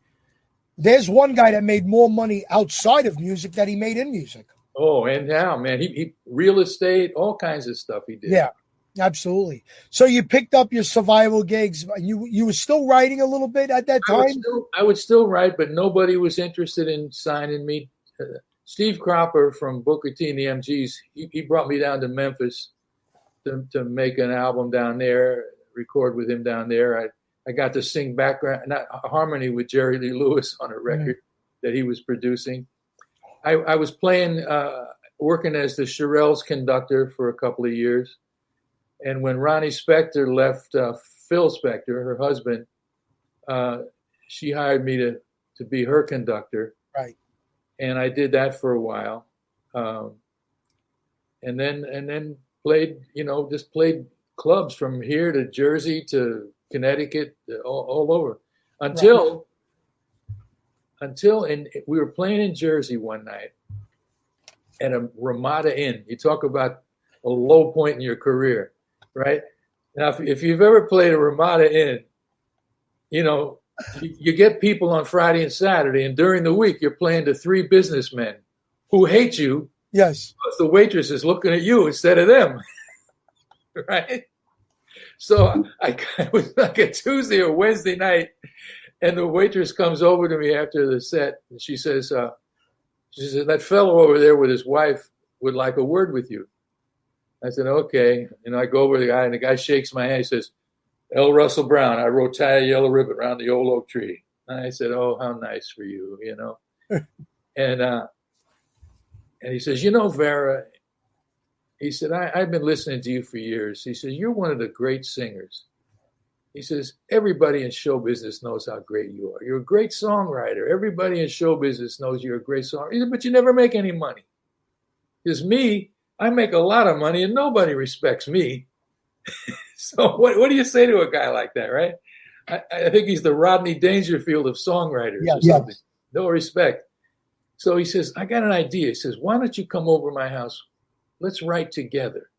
There's one guy that made more money outside of music than he made in music. Oh, and now, man, he real estate, all kinds of stuff he did. Yeah, absolutely. So you picked up your survival gigs. You were still writing a little bit at that time? I would still write, but nobody was interested in signing me. Steve Cropper from Booker T and the MGs, he brought me down to Memphis to make an album down there, record with him down there. I got to sing harmony with Jerry Lee Lewis on a record that he was producing. I was playing, working as the Shirelles conductor for a couple of years. And when Ronnie Spector left Phil Spector, her husband, she hired me to be her conductor. Right. And I did that for a while. And then played, just played clubs from here to Jersey to Connecticut, all over until we were playing in Jersey one night at a Ramada Inn. You talk about a low point in your career, right? Now, if you've ever played a Ramada Inn, you get people on Friday and Saturday, and during the week you're playing to three businessmen who hate you. Yes. Because the waitress is looking at you instead of them, right? So I was like a Tuesday or Wednesday night, and the waitress comes over to me after the set, and she says, that fellow over there with his wife would like a word with you. I said, okay. And I go over to the guy, and the guy shakes my hand. He says, L. Russell Brown, I wrote Tie a Yellow Ribbon Around the Old Oak Tree. And I said, oh, how nice for you, And he says, Vera, he said, I've been listening to you for years. He says, you're one of the great singers. He says, everybody in show business knows how great you are. You're a great songwriter. Everybody in show business knows you're a great songwriter. He said, but you never make any money. Because me, I make a lot of money and nobody respects me. So what do you say to a guy like that, right? I think he's the Rodney Dangerfield of songwriters or something. Yes. No respect. So he says, I got an idea. He says, why don't you come over to my house? Let's write together.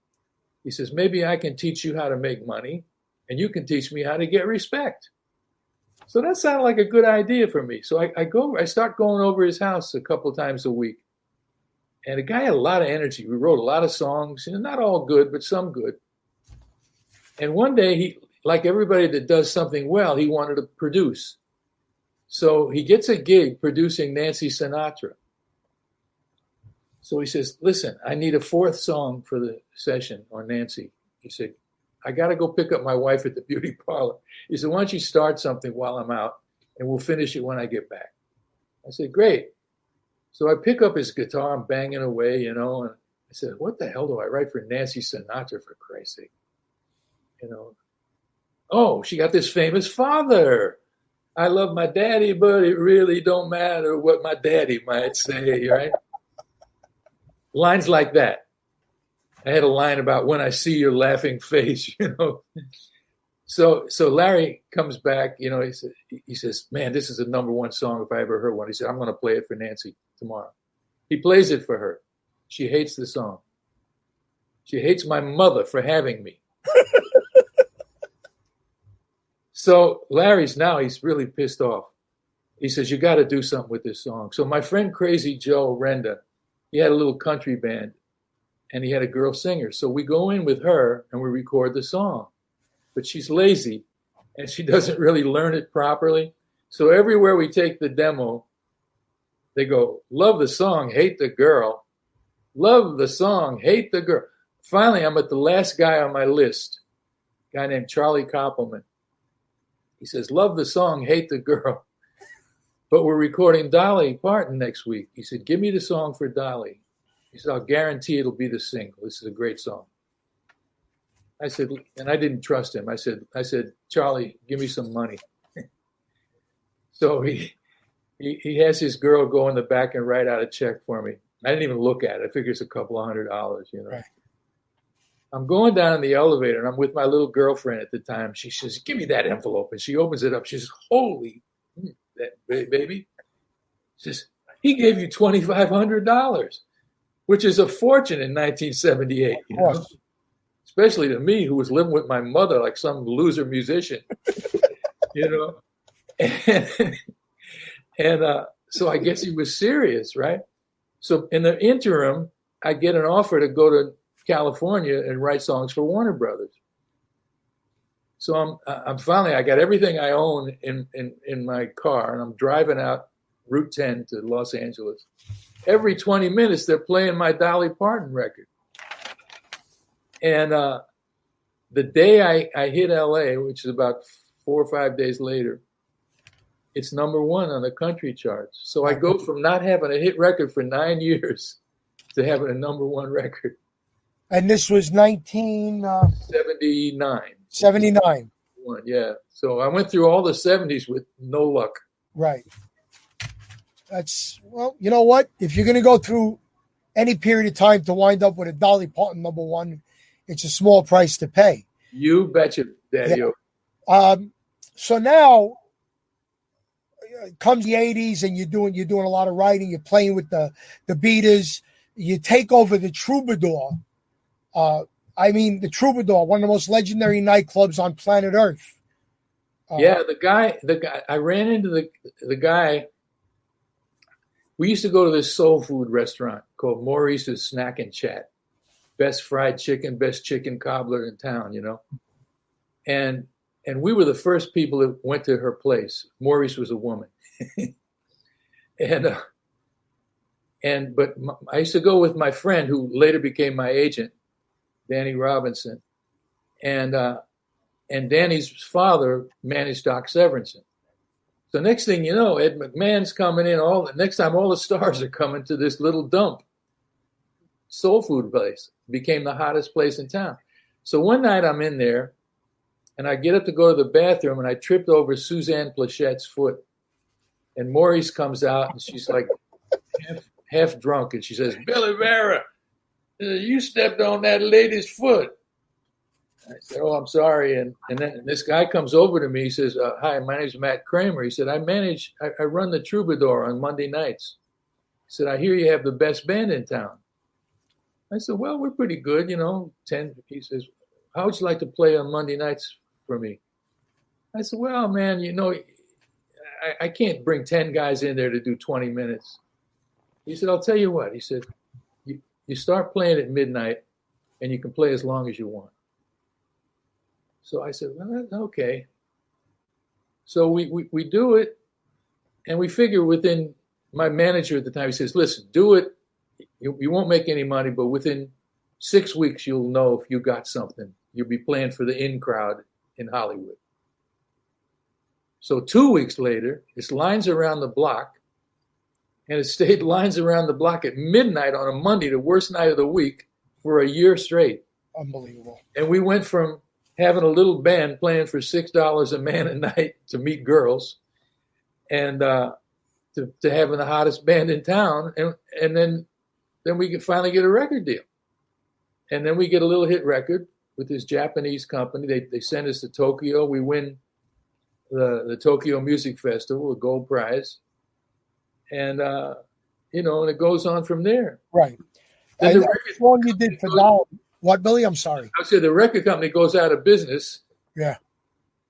He says, maybe I can teach you how to make money and you can teach me how to get respect. So that sounded like a good idea for me. So I start going over his house a couple of times a week. And the guy had a lot of energy. We wrote a lot of songs, not all good, but some good. And one day, he, like everybody that does something well, he wanted to produce. So he gets a gig producing Nancy Sinatra. So he says, listen, I need a fourth song for the session on Nancy. He said, I got to go pick up my wife at the beauty parlor. He said, why don't you start something while I'm out and we'll finish it when I get back. I said, great. So I pick up his guitar, I'm banging away, and I said, what the hell do I write for Nancy Sinatra, for Christ's sake? Oh, she got this famous father. I love my daddy, but it really don't matter what my daddy might say, right? Lines like that. I had a line about when I see your laughing face, So Larry comes back, he says, man, this is a number one song if I ever heard one. He said, I'm going to play it for Nancy tomorrow. He plays it for her. She hates the song. She hates my mother for having me. So Larry's he's really pissed off. He says, you got to do something with this song. So my friend Crazy Joe Renda, he had a little country band and he had a girl singer. So we go in with her and we record the song. But she's lazy and she doesn't really learn it properly. So everywhere we take the demo, they go, love the song, hate the girl. Love the song, hate the girl. Finally, I'm at the last guy on my list, a guy named Charlie Koppelman. He says, love the song, hate the girl. But we're recording Dolly Parton next week. He said, give me the song for Dolly. He said, I'll guarantee it'll be the single. This is a great song. I said, and I didn't trust him. I said, Charlie, give me some money. So he has his girl go in the back and write out a check for me. I didn't even look at it. I figure it's a couple of $100, Right. I'm going down in the elevator and I'm with my little girlfriend at the time. She says, give me that envelope. And she opens it up. She says, holy, that baby. She says, he gave you $2,500, which is a fortune in 1978. Especially to me, who was living with my mother like some loser musician, And so I guess he was serious, right? So in the interim, I get an offer to go to California and write songs for Warner Brothers. So I'm finally, I got everything I own in my car, and I'm driving out Route 10 to Los Angeles. Every 20 minutes, they're playing my Dolly Parton record. And the day I hit LA, which is about 4 or 5 days later, it's number one on the country charts. So I go from not having a hit record for 9 years to having a number one record. And this was 1979. 79. Yeah. So I went through all the 70s with no luck. Right. Well, you know what? If you're going to go through any period of time to wind up with a Dolly Parton number one, it's a small price to pay. You betcha, Daddy. Yeah. So now comes the 80s and you're doing a lot of writing. You're playing with the Beaters. You take over the Troubadour. The Troubadour, one of the most legendary nightclubs on planet Earth. The guy. I ran into the guy. We used to go to this soul food restaurant called Maurice's Snack and Chat. Best fried chicken, best chicken cobbler in town, And we were the first people that went to her place. Maurice was a woman. But I used to go with my friend who later became my agent, Danny Robinson. And Danny's father managed Doc Severinsen. So next thing you know, Ed McMahon's coming in. Next time all the stars are coming to this little dump soul food place. Became the hottest place in town. So one night I'm in there and I get up to go to the bathroom and I tripped over Suzanne Plachette's foot. And Maurice comes out and she's like half drunk and she says, Billy Vera, you stepped on that lady's foot. I said, oh, I'm sorry. And then this guy comes over to me. He says, hi, my name's Matt Kramer. He said, I run the Troubadour on Monday nights. He said, I hear you have the best band in town. I said, well, we're pretty good, 10. He says, how would you like to play on Monday nights for me? I said, well, man, I can't bring 10 guys in there to do 20 minutes. He said, I'll tell you what. He said, you start playing at midnight and you can play as long as you want. So I said, well, okay. So we do it, and we figure within, my manager at the time, he says, listen, do it. You won't make any money, but within 6 weeks you'll know if you got something. You'll be playing for the in crowd in Hollywood. So 2 weeks later, it's lines around the block, and it stayed lines around the block at midnight on a Monday, the worst night of the week, for a year straight. Unbelievable. And we went from having a little band playing for $6 a man a night to meet girls, and to having the hottest band in town, and then we could finally get a record deal. And then we get a little hit record with this Japanese company. They send us to Tokyo. We win the Tokyo Music Festival, a gold prize. And, and it goes on from there. Right. Then And the song you did for Dolly. What, Billy? I'm sorry. I said the record company goes out of business. Yeah.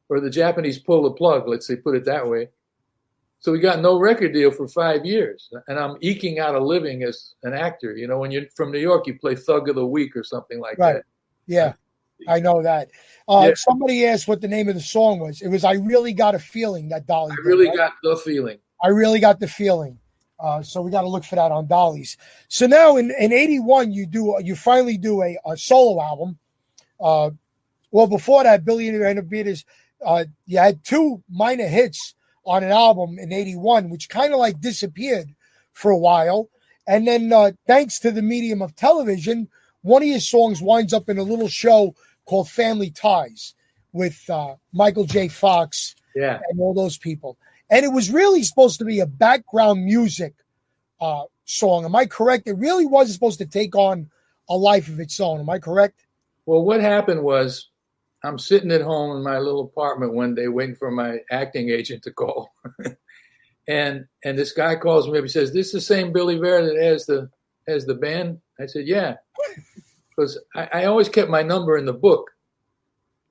Or the Japanese pull the plug, let's say, put it that way. So we got no record deal for 5 years. And I'm eking out a living as an actor. You know, when you're from New York, you play Thug of the Week or something like that. Yeah, I know that. Somebody asked what the name of the song was. It was I Really Got a Feeling, that Dolly did, right? Got the feeling. I Really Got the Feeling. So we got to look for that on Dolly's. So now in 81, you finally do a solo album. Well, before that, Billy Beaters, you had 2 minor hits on an album in 81, which kind of like disappeared for a while. And then thanks to the medium of television, one of your songs winds up in a little show called Family Ties with Michael J. Fox and all those people. And it was really supposed to be a background music song. Am I correct? It really wasn't supposed to take on a life of its own. Am I correct? Well, what happened was I'm sitting at home in my little apartment one day waiting for my acting agent to call. and this guy calls me up. He says, "This is the same Billy Vera that has the band?" I said, "Yeah." Because I always kept my number in the book.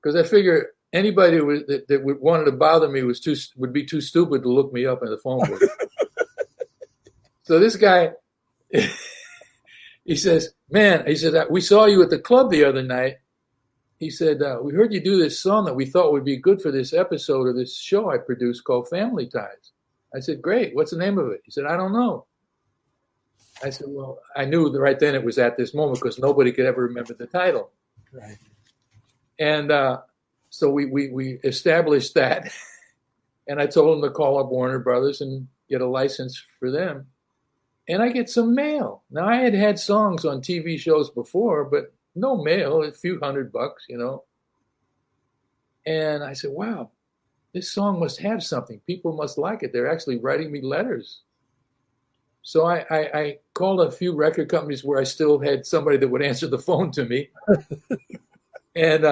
Because I figure anybody that wanted to bother me would be too stupid to look me up in the phone book. So this guy, he says, "Man," he said, "we saw you at the club the other night." He said, "We heard you do this song that we thought would be good for this episode of this show I produced called Family Ties." I said, "Great. What's the name of it?" He said, "I don't know." I said, "Well," I knew that right then it was at this moment because nobody could ever remember the title. Right. And so we established that. And I told him to call up Warner Brothers and get a license for them. And I get some mail. Now, I had songs on TV shows before, but no mail, a few $100, you know. And I said, wow, this song must have something. People must like it. They're actually writing me letters. So I called a few record companies where I still had somebody that would answer the phone to me. And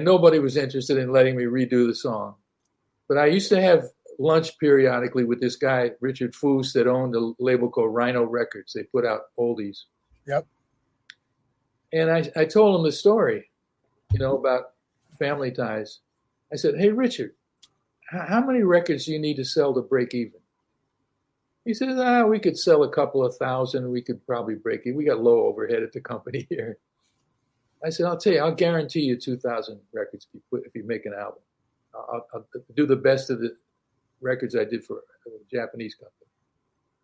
nobody was interested in letting me redo the song. But I used to have lunch periodically with this guy, Richard Foose, that owned a label called Rhino Records. They put out oldies. Yep. And I told him the story, you know, about Family Ties. I said, "Hey, Richard, how many records do you need to sell to break even?" He said, "We could sell a couple of thousand. We could probably break even. We got low overhead at the company here." I said, "I'll tell you, I'll guarantee you 2,000 records if you make an album. I'll do the best of the records I did for a Japanese company."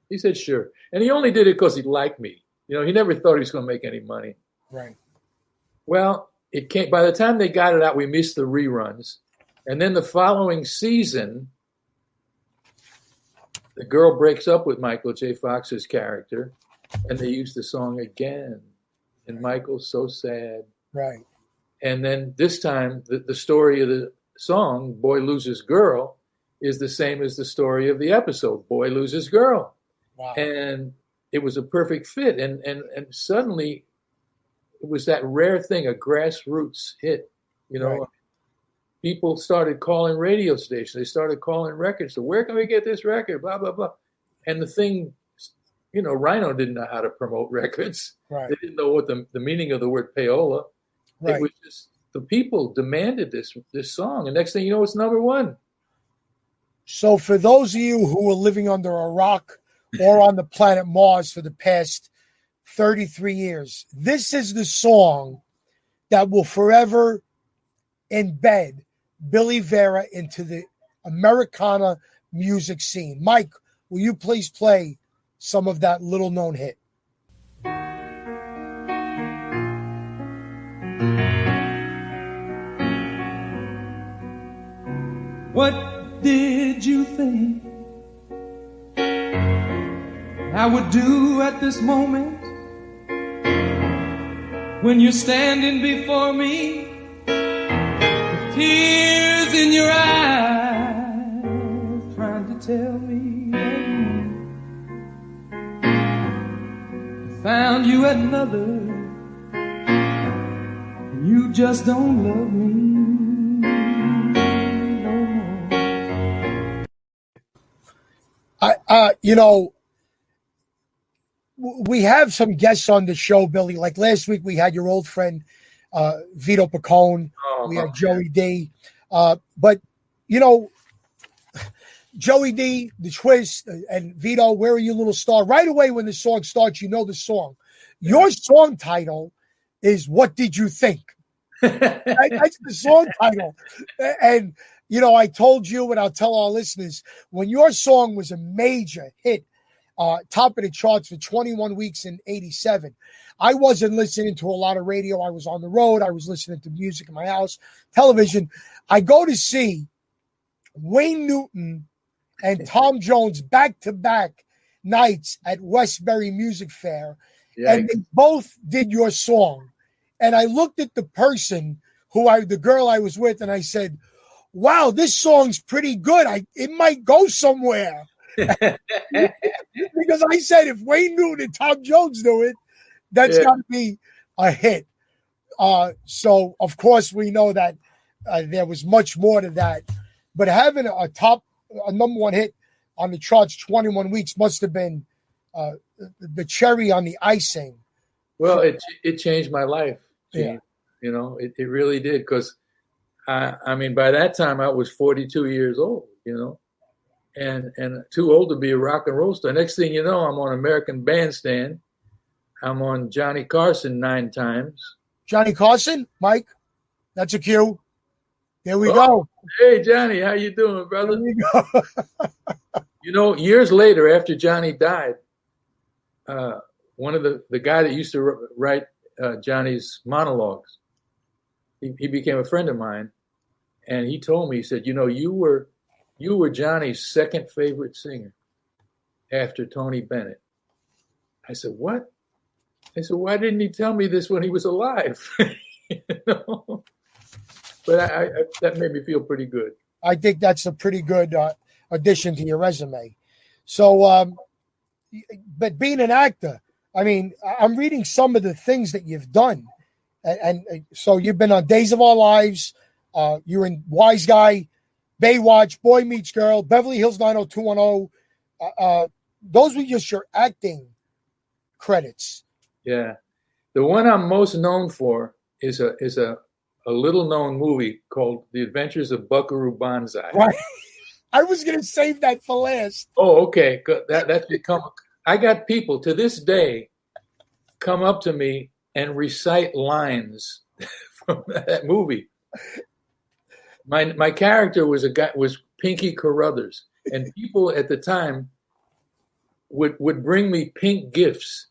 He said, "Sure." And he only did it because he liked me. You know, he never thought he was going to make any money. Right. Well, it came. By the time they got it out, we missed the reruns. And then the following season, the girl breaks up with Michael J. Fox's character, and they use the song again. And Michael's so sad. Right. And then this time, the story of the song, Boy Loses Girl, is the same as the story of the episode, Boy Loses Girl. Wow. And it was a perfect fit. And suddenly, it was that rare thing, a grassroots hit. You know, Right. People started calling radio stations. They started calling records. So where can we get this record? Blah, blah, blah. And the thing, you know, Rhino didn't know how to promote records. Right. They didn't know what the meaning of the word payola. Right. It was just the people demanded this song. And next thing you know, it's number one. So for those of you who are living under a rock or on the planet Mars for the past 33 years, this is the song that will forever embed Billy Vera into the Americana music scene. Mike, will you please play some of that little known hit? What did you think I would do at this moment when you're standing before me with tears in your eyes, trying to tell me that you found you another and you just don't love me no more. We have some guests on the show, Billy. Like last week, we had your old friend, Vito Picone. We had Joey D. But, Joey D, The Twist, and Vito, Where Are You Little Star? Right away when the song starts, you know the song. Your song title is What Did You Think? That's the song title. And, I told you, and I'll tell our listeners, when your song was a major hit, top of the charts for 21 weeks in 87. I wasn't listening to a lot of radio. I was on the road. I was listening to music in my house, television. I go to see Wayne Newton and Tom Jones back-to-back nights at Westbury Music Fair, and they both did your song. And I looked at the person the girl I was with, and I said, wow, this song's pretty good. It might go somewhere. Because I said if Wayne Newton and Tom Jones do it, that's got to be a hit. So, of course, we know that there was much more to that. But having a number one hit on the charts 21 weeks must have been the cherry on the icing. Well, it changed my life, Gene. It really did. Because, I mean, by that time, I was 42 years old, and too old to be a rock and roll star. Next thing you know, I'm on American Bandstand. I'm on Johnny Carson 9 times. Johnny Carson, Mike, that's a cue. There we go. Hey, Johnny, how you doing, brother? There we go. Years later, after Johnny died, one of the guy that used to write Johnny's monologues, he became a friend of mine, and he told me, he said, you were Johnny's second favorite singer after Tony Bennett. I said, what? I said, why didn't he tell me this when he was alive? But that made me feel pretty good. I think that's a pretty good addition to your resume. So, but being an actor, I mean, I'm reading some of the things that you've done. And so you've been on Days of Our Lives. You're in Wise Guy, Baywatch, Boy Meets Girl, Beverly Hills 90210. Those were just your acting credits. Yeah. The one I'm most known for is a little known movie called The Adventures of Buckaroo Banzai. Right. I was going to save that for last. Oh, okay. That's become. I got people to this day come up to me and recite lines from that movie. My character was Pinky Carruthers, and people at the time would bring me pink gifts.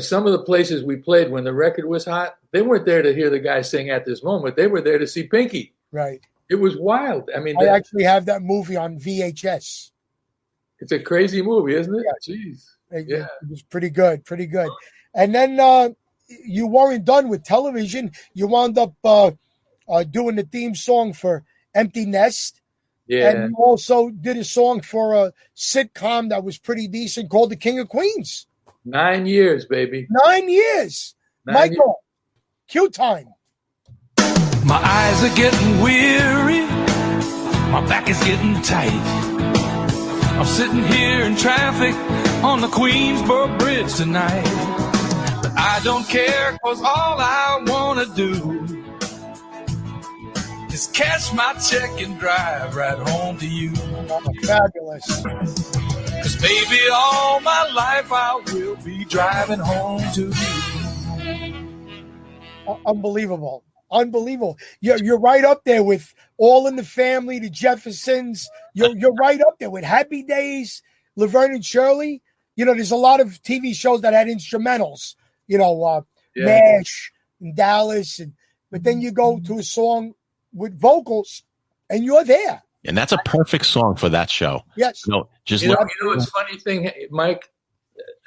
Some of the places we played when the record was hot, they weren't there to hear the guy sing At This Moment. They were there to see Pinky. Right. It was wild. I mean, I actually have that movie on VHS. It's a crazy movie, isn't it? Yeah. Jeez. It was pretty good, pretty good. And then you weren't done with television. You wound up doing the theme song for Empty Nest. Yeah. And you also did a song for a sitcom that was pretty decent called The King of Queens. 9 years, baby. 9 years. Michael, cue time. My eyes are getting weary. My back is getting tight. I'm sitting here in traffic on the Queensboro Bridge tonight. But I don't care, 'cause all I wanna do is cash my check and drive right home to you. Fabulous. 'Cause baby, all my life I will be driving home to you. Unbelievable. Unbelievable. You're right up there with All in the Family, the Jeffersons. You're right up there with Happy Days, Laverne and Shirley. There's a lot of TV shows that had instrumentals, MASH and Dallas. But then you go to a song with vocals and you're there. And that's a perfect song for that show. Yes. No, just You know, it's funny thing, Mike,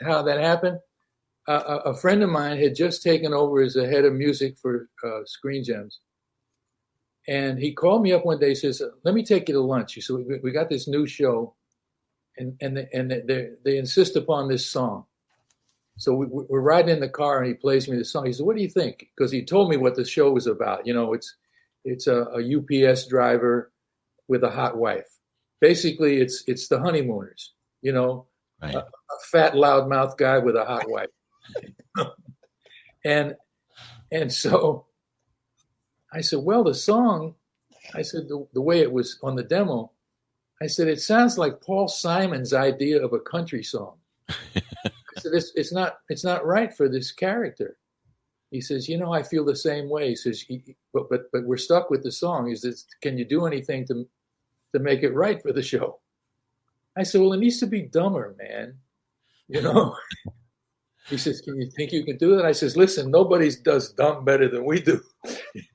how that happened. A friend of mine had just taken over as the head of music for Screen Gems. And he called me up one day. He says, "Let me take you to lunch." He said, "We got this new show, and they insist upon this song." So we're riding in the car, and he plays me the song. He said, "What do you think?" Because he told me what the show was about. You know, it's a UPS driver with a hot wife. Basically, it's the honeymooners. You know, right. a fat loudmouth guy with a hot wife, and so. I said, well, the song, I said, the way it was on the demo, I said, it sounds like Paul Simon's idea of a country song. I said, it's not right for this character. He says, you know, I feel the same way. He says, but we're stuck with the song. He says, can you do anything to make it right for the show? I said, well, it needs to be dumber, man. You know? He says, can you think you can do that? I says, listen, nobody does dumb better than we do.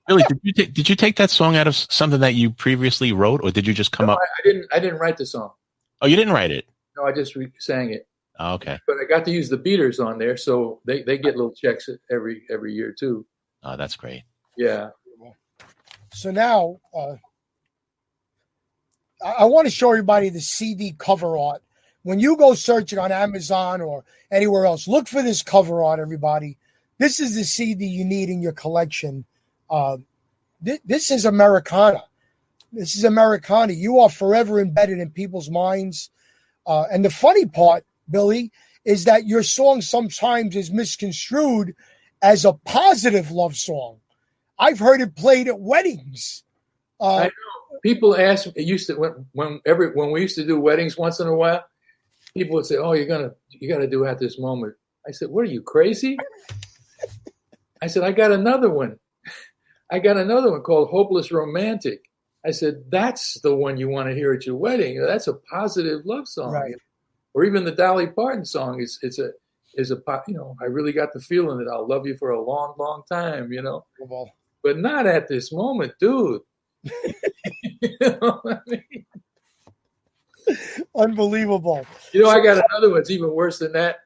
Billy, did you take that song out of something that you previously wrote, or did you just come up? I didn't write the song. Oh, you didn't write it? No, I just sang it. Oh, okay. But I got to use the beaters on there, so they get little checks every year too. Oh, that's great. Yeah. So now I want to show everybody the CD cover art. When you go searching on Amazon or anywhere else, look for this cover art, everybody. This is the CD you need in your collection. This is Americana. This is Americana. You are forever embedded in people's minds. And the funny part, Billy, is that your song sometimes is misconstrued as a positive love song. I've heard it played at weddings. I know. People ask. It used to when we used to do weddings once in a while. People would say, "Oh, you got to do At This Moment." I said, "What are you, crazy?" I said, "I got another one. I got another one called Hopeless Romantic." I said, "That's the one you want to hear at your wedding. That's a positive love song." Right. Or even the Dolly Parton song is a you know, I really got the feeling that I'll love you for a long, long time, you know. Well, but not at this moment, dude. You know what I mean? Unbelievable. You know, I got another one. It's even worse than that.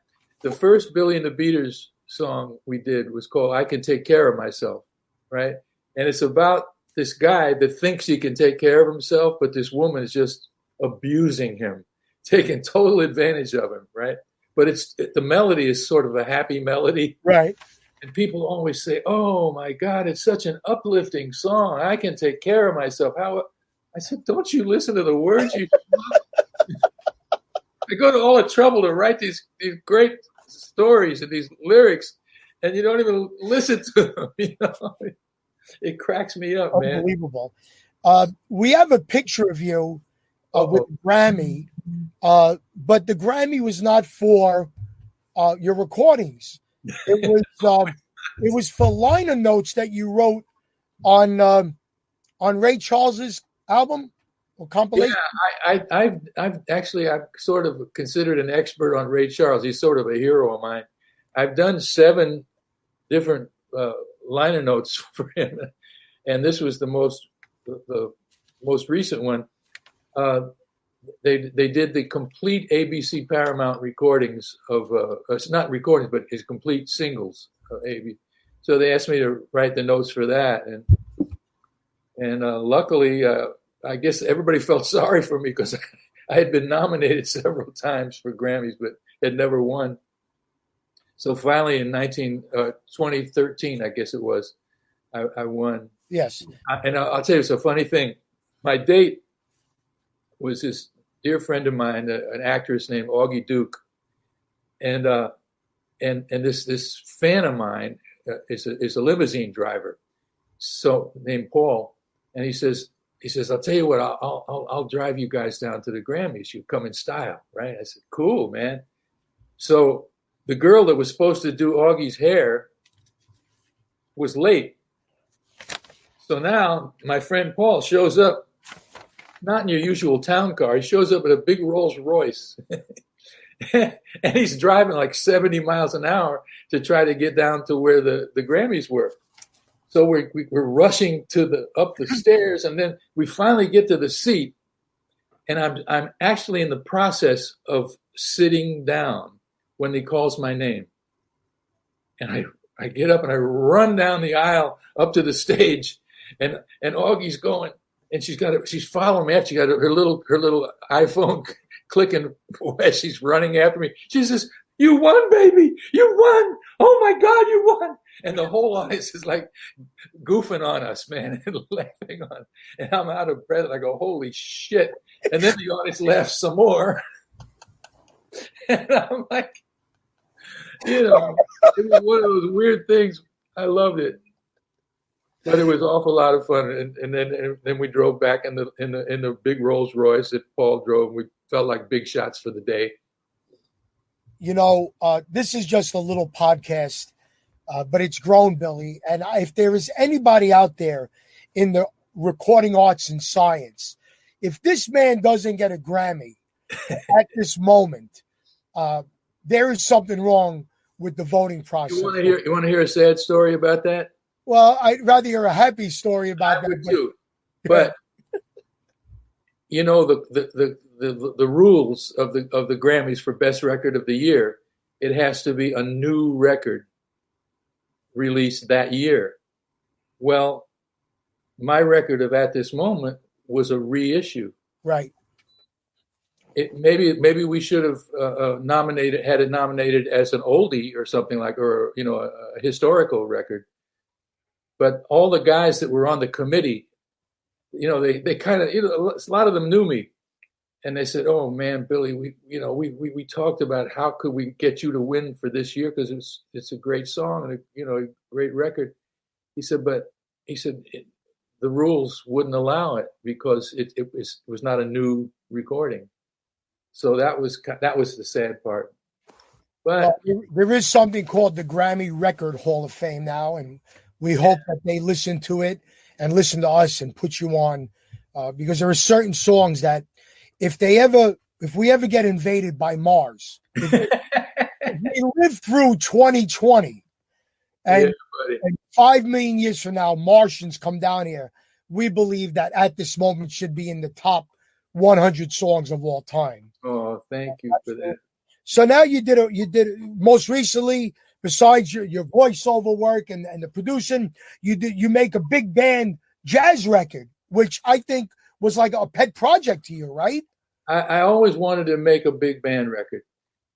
The first Billy and the Beaters song we did was called I Can Take Care of Myself, right? And it's about this guy that thinks he can take care of himself, but this woman is just abusing him, taking total advantage of him, right? But the melody is sort of a happy melody. Right. And people always say, oh, my God, it's such an uplifting song. I can take care of myself. How? I said, don't you listen to the words? I go to all the trouble to write these great stories and these lyrics, and you don't even listen to them. You know? It cracks me up, man. Unbelievable. We have a picture of you with the Grammy, but the Grammy was not for your recordings. It was for liner notes that you wrote on Ray Charles's album or compilation. Yeah, I've sort of considered an expert on Ray Charles. He's sort of a hero of mine. I've done 7 different liner notes for him, and this was the most recent one. They did the complete ABC Paramount recordings of it's not recordings, but his complete singles of AB. So they asked me to write the notes for that, and luckily, I guess everybody felt sorry for me because I had been nominated several times for Grammys, but had never won. So finally, in 2013, I guess it was, I won. Yes. And I'll tell you, it's a funny thing. My date was this dear friend of mine, an actress named Augie Duke, and this fan of mine is a limousine driver, so named Paul, and he says, I'll tell you what, I'll drive you guys down to the Grammys. You come in style, right? I said, cool, man. So the girl that was supposed to do Augie's hair was late. So now my friend Paul shows up, not in your usual town car. He shows up in a big Rolls Royce. And he's driving like 70 miles an hour to try to get down to where the Grammys were. So we're rushing up the stairs, and then we finally get to the seat. And I'm actually in the process of sitting down when he calls my name. And I get up and I run down the aisle up to the stage, and Augie's going, and she's following me after. She got her little iPhone clicking as she's running after me. She says, "You won, baby! You won! Oh my God, you won!" And the whole audience is like goofing on us, man, and laughing on. And I'm out of breath. And I go, "Holy shit!" And then the audience laughs some more. And I'm like, it was one of those weird things. I loved it, but it was an awful lot of fun. And then we drove back in the big Rolls Royce that Paul drove. We felt like big shots for the day. This is just a little podcast, but it's grown, Billy. And if there is anybody out there in the recording arts and science, if this man doesn't get a Grammy at this moment, there is something wrong with the voting process. You want to hear a sad story about that? Well, I'd rather hear a happy story about that. Too. But the rules of the Grammys for Best Record of the Year, it has to be a new record released that year. Well, my record of At This Moment was a reissue. Right. Maybe we should have had it nominated as an oldie or something like, or a historical record. But all the guys that were on the committee, they kind of, a lot of them knew me, and they said, "Oh man, Billy, we talked about how could we get you to win for this year, because it's a great song and a great record." He said, the rules wouldn't allow it because it was not a new recording. So that was the sad part. But there is something called the Grammy Record Hall of Fame now, and we hope that they listen to it and listen to us and put you on, because there are certain songs that if we ever get invaded by Mars, if we live through 2020 and 5 million years from now, Martians come down here, we believe that At This Moment should be in the top 100 songs of all time. Oh, thank you for that. So now you did most recently, besides your voiceover work and the producing, you make a big band jazz record, which I think was like a pet project to you, right? I always wanted to make a big band record,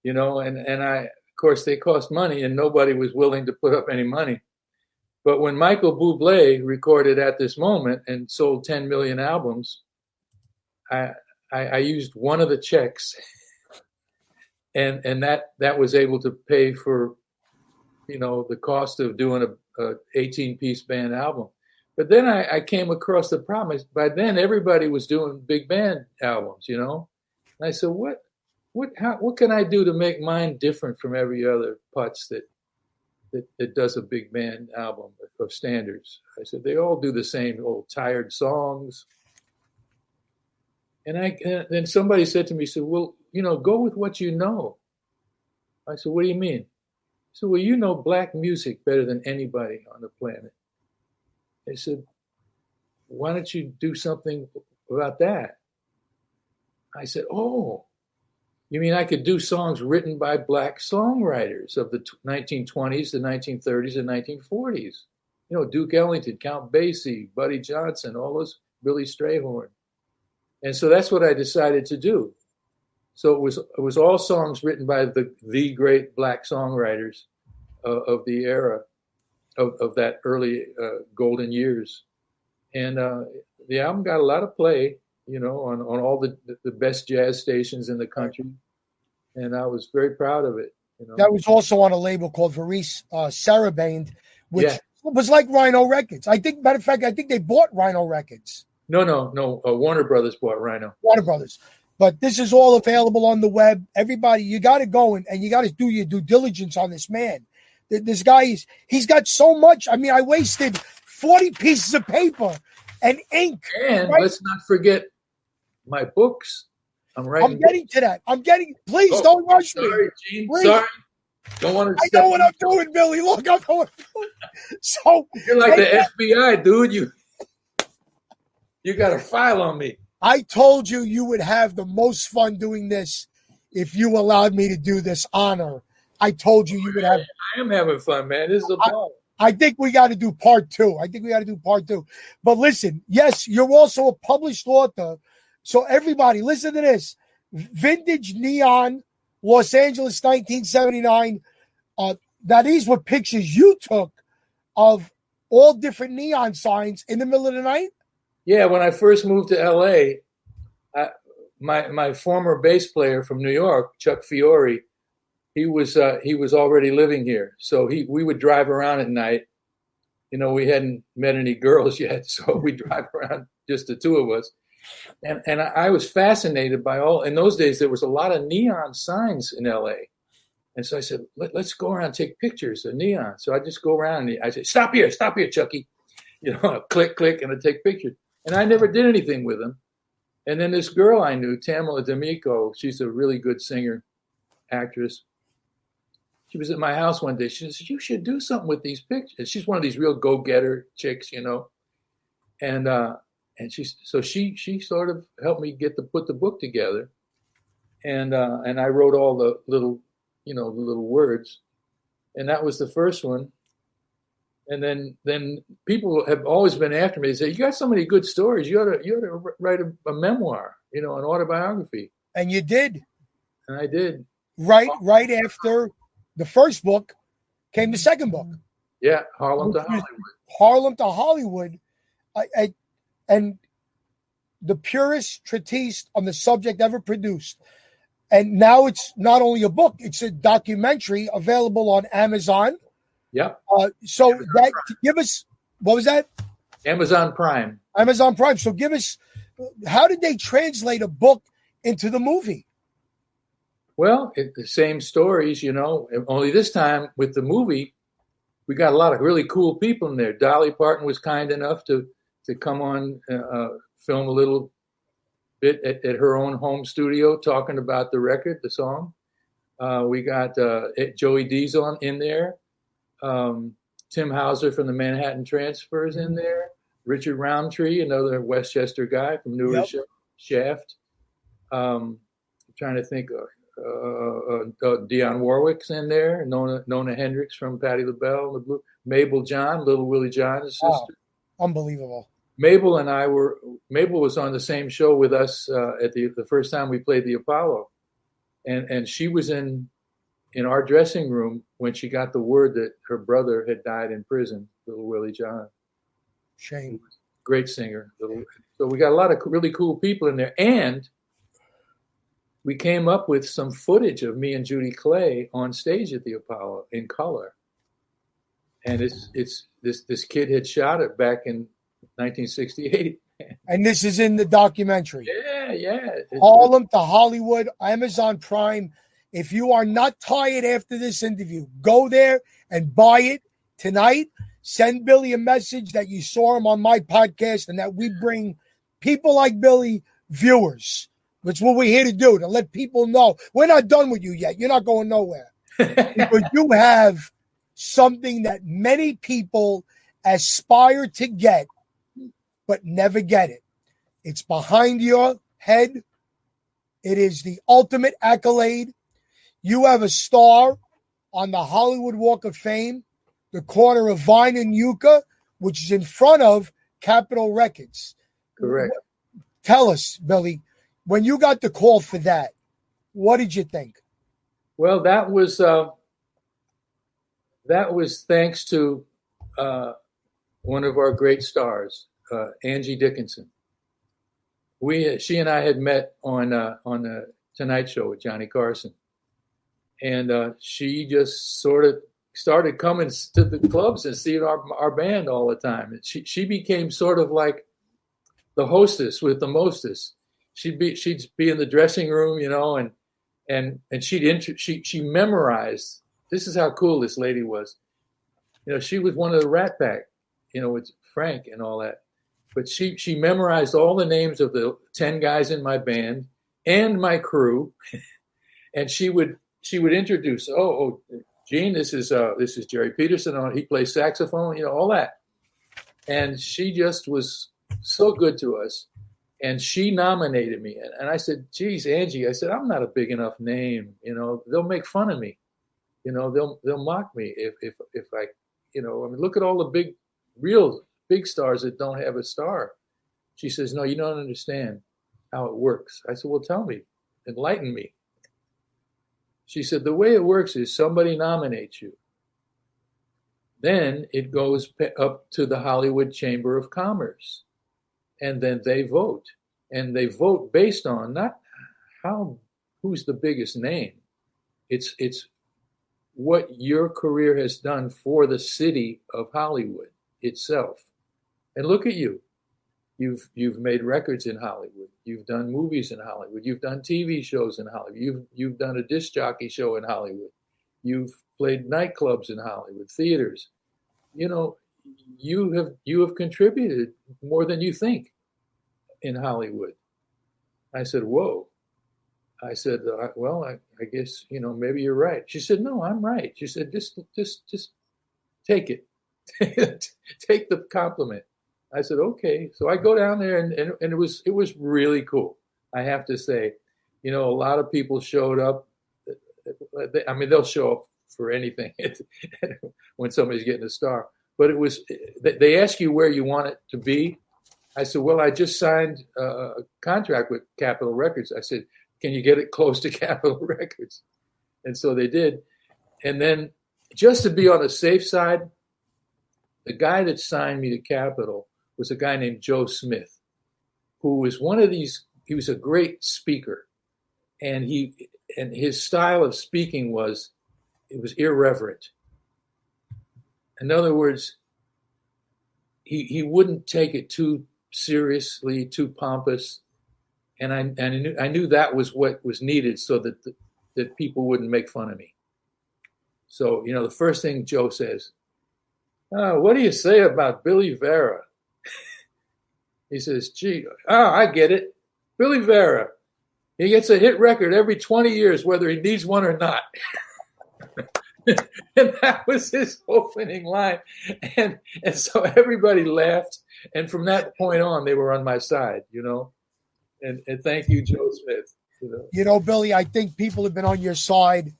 and of course they cost money and nobody was willing to put up any money. But when Michael Bublé recorded At This Moment and sold 10 million albums, I used one of the checks, and that was able to pay for, the cost of doing a 18-piece band album. But then I came across the problem. By then everybody was doing big band albums, And I said, what can I do to make mine different from every other putz that does a big band album of standards? I said, they all do the same old tired songs. And then somebody said to me, "Well, go with what you know." I said, "What do you mean?" He said, "Well, you know black music better than anybody on the planet." They said, "Why don't you do something about that?" I said, "Oh, you mean I could do songs written by black songwriters of the 1920s, the 1930s, and 1940s? Duke Ellington, Count Basie, Buddy Johnson, all those, Billy Strayhorn." And so that's what I decided to do. So it was all songs written by the great black songwriters of the era of that early golden years. And the album got a lot of play, on all the best jazz stations in the country. And I was very proud of it. That was also on a label called Varice Sarabande, which was like Rhino Records. Matter of fact, I think they bought Rhino Records. No. Warner Brothers bought Rhino. Warner Brothers. But this is all available on the web. Everybody, you got to go and you got to do your due diligence on this man. This guy he's got so much. I mean, I wasted 40 pieces of paper and ink. And let's not forget my books. I'm getting to that. Please don't rush me. Sorry, Gene. Please. Sorry. Don't want to. I know what I'm doing, Billy. Look, I'm doing. So you're like the FBI, dude. You got a file on me. I told you you would have the most fun doing this if you allowed me to do this honor. I told you would have. I am having fun, man. This is a ball. I think we got to do part two. But listen, yes, you're also a published author. So everybody, listen to this. Vintage Neon, Los Angeles, 1979. These were pictures you took of all different neon signs in the middle of the night? Yeah, when I first moved to L.A., my former bass player from New York, Chuck Fiore, he was already living here. So we would drive around at night. You know, we hadn't met any girls yet, so we drive around, just the two of us. And I was fascinated by in those days, there was a lot of neon signs in LA. And so I said, let's go around and take pictures of neon. So I just go around and I say, stop here, Chucky. You know, click, and I take pictures. And I never did anything with them. And then this girl I knew, Tamala D'Amico, she's a really good singer, actress. She was at my house one day. She said, you should do something with these pictures. She's one of these real go-getter chicks, you know. And she sort of helped me put the book together. And I wrote all the little words. And that was the first one. And then people have always been after me. They say, you got so many good stories. You ought to write a memoir, you know, an autobiography. And you did. And I did. Right after the first book came the second book. Yeah, Harlem to Hollywood. Harlem to Hollywood. And the purest treatise on the subject ever produced. And now it's not only a book, it's a documentary available on Amazon. Yeah. Give us, what was that? Amazon Prime. So give us, how did they translate a book into the movie? Well, the same stories, you know, only this time with the movie, we got a lot of really cool people in there. Dolly Parton was kind enough to come on, film a little bit at her own home studio talking about the record, the song. We got Joey D's in there. Tim Hauser from the Manhattan Transfers in there. Richard Roundtree, another Westchester guy from Newer Shaft. I'm trying to think. Dionne Warwick's in there. Nona Hendricks from Patti LaBelle. The Blue. Mabel John, Little Willie John's sister. Unbelievable. Mabel was on the same show with us at the first time we played the Apollo, and she was in our dressing room when she got the word that her brother had died in prison, Little Willie John. Shame. Great singer. So we got a lot of really cool people in there, and we came up with some footage of me and Judy Clay on stage at the Apollo in color, and it's this kid had shot it back in 1968. And this is in the documentary. Yeah. Harlem to Hollywood, Amazon Prime. If you are not tired after this interview, go there and buy it tonight. Send Billy a message that you saw him on my podcast and that we bring people like Billy viewers. That's what we're here to do, to let people know. We're not done with you yet. You're not going nowhere. Because you have something that many people aspire to get, but never get it. It's behind your head. It is the ultimate accolade. You have a star on the Hollywood Walk of Fame, the corner of Vine and Yucca, which is in front of Capitol Records. Correct. Tell us, Billy, when you got the call for that, what did you think? Well, that was thanks to one of our great stars, Angie Dickinson. She and I had met on the Tonight Show with Johnny Carson, and she just sort of started coming to the clubs and seeing our band all the time. And she became sort of like the hostess with the mostest. She'd be in the dressing room, you know, and she memorized. This is how cool this lady was. You know, she was one of the Rat Pack, you know, with Frank and all that. But she memorized all the names of the 10 guys in my band and my crew, and she would introduce, Gene, this is Jerry Peterson. He plays saxophone, you know, all that. And she just was so good to us. And she nominated me. And I said, geez, Angie, I said, I'm not a big enough name. They'll make fun of me. They'll mock me if I, look at all the real big stars that don't have a star. She says, no, you don't understand how it works. I said, well, tell me, enlighten me. She said, the way it works is somebody nominates you. Then it goes up to the Hollywood Chamber of Commerce. And then they vote. And they vote based on not who's the biggest name. It's what your career has done for the city of Hollywood itself. And look at you. You've made records in Hollywood. You've done movies in Hollywood. You've done TV shows in Hollywood. You've done a disc jockey show in Hollywood. You've played nightclubs in Hollywood, theaters. You have contributed more than you think in Hollywood. I said, whoa. I said, well, I guess, maybe you're right. She said, no, I'm right. She said, just take it. Take the compliment. I said, okay. So I go down there and it was really cool. I have to say, a lot of people showed up. They'll show up for anything when somebody's getting a star. But they ask you where you want it to be. I said, well, I just signed a contract with Capitol Records. I said, can you get it close to Capitol Records? And so they did. And then just to be on the safe side, the guy that signed me to Capitol was a guy named Joe Smith, who was he was a great speaker. And his style of speaking was irreverent. In other words, he wouldn't take it too seriously, too pompous. And I knew that was what was needed so that people wouldn't make fun of me. So, the first thing Joe says, what do you say about Billy Vera? He says, gee, I get it. Billy Vera, he gets a hit record every 20 years, whether he needs one or not. And that was his opening line. And so everybody laughed. And from that point on, they were on my side, And thank you, Joe Smith. Billy, I think people have been on your side,